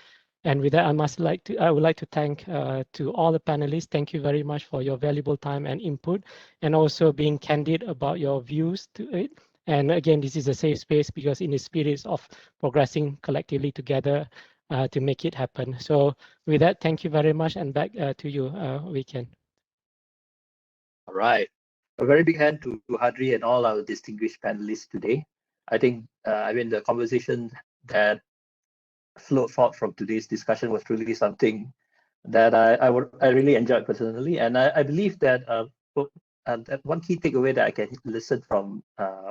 And with that, I would like to thank to all the panelists. Thank you very much for your valuable time and input, and also being candid about your views to it. And again, this is a safe space because in the spirit of progressing collectively together to make it happen. So with that, thank you very much, and back to you, Wei Kian. All right. A very big hand to Hadri and all our distinguished panelists today. I think, the conversation that flowed forth from today's discussion was truly something that I really enjoyed personally. And I believe that that one key takeaway that I can listen from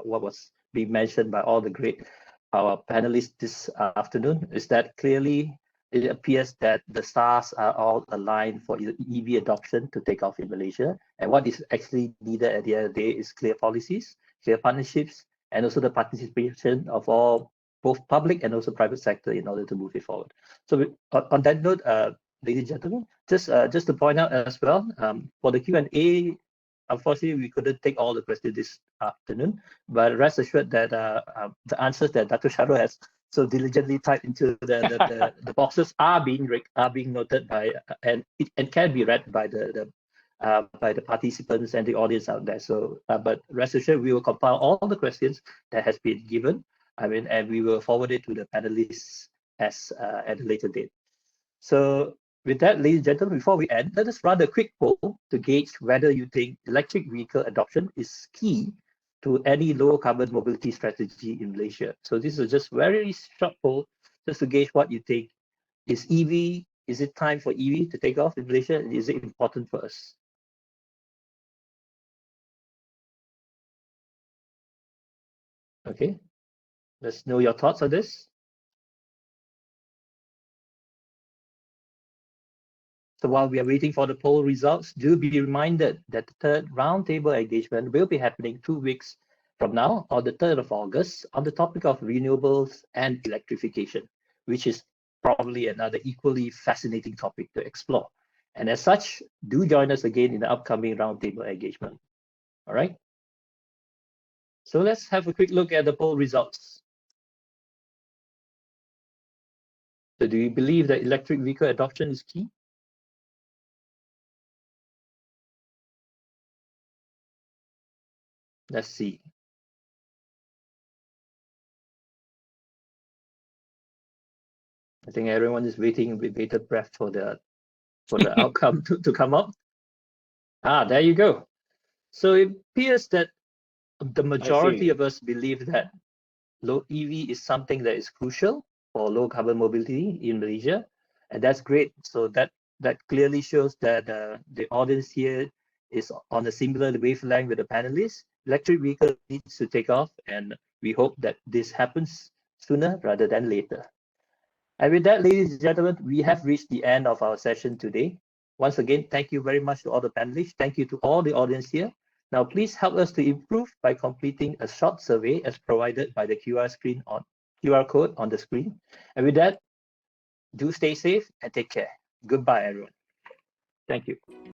what was being mentioned by all the great our panelists this afternoon is that clearly it appears that the stars are all aligned for EV adoption to take off in Malaysia. And what is actually needed at the end of the day is clear policies, clear partnerships, and also the participation of all, both public and also private sector, in order to move it forward. So on that note, ladies and gentlemen, just to point out as well, for the Q&A, unfortunately, we couldn't take all the questions this afternoon, but rest assured that the answers that Dato Shahrul has so diligently typed into the boxes are being noted by and can be read by the participants and the audience out there. So, but rest assured, we will compile all the questions that has been given. And we will forward it to the panelists as at a later date. So with that, ladies and gentlemen, before we end, let us run a quick poll to gauge whether you think electric vehicle adoption is key to any low carbon mobility strategy in Malaysia. So this is just very short poll, just to gauge what you think. Is it time for EV to take off in Malaysia? Is it important for us? Okay, let's know your thoughts on this. So while we are waiting for the poll results, do be reminded that the third roundtable engagement will be happening 2 weeks from now, on the 3rd of August, on the topic of renewables and electrification, which is probably another equally fascinating topic to explore. And as such, do join us again in the upcoming roundtable engagement. All right. So let's have a quick look at the poll results. So do you believe that electric vehicle adoption is key? Let's see. I think everyone is waiting with bated breath for the outcome to come up. There you go. So it appears that the majority of us believe that low EV is something that is crucial for low carbon mobility in Malaysia, and that's great. So that clearly shows that the audience here is on a similar wavelength with the panelists. Electric vehicle needs to take off, and we hope that this happens sooner rather than later. And with that, ladies and gentlemen, we have reached the end of our session today. Once again, thank you very much to all the panelists. Thank you to all the audience here. Now, please help us to improve by completing a short survey as provided by the QR code on the screen. And with that, do stay safe and take care. Goodbye, everyone. Thank you.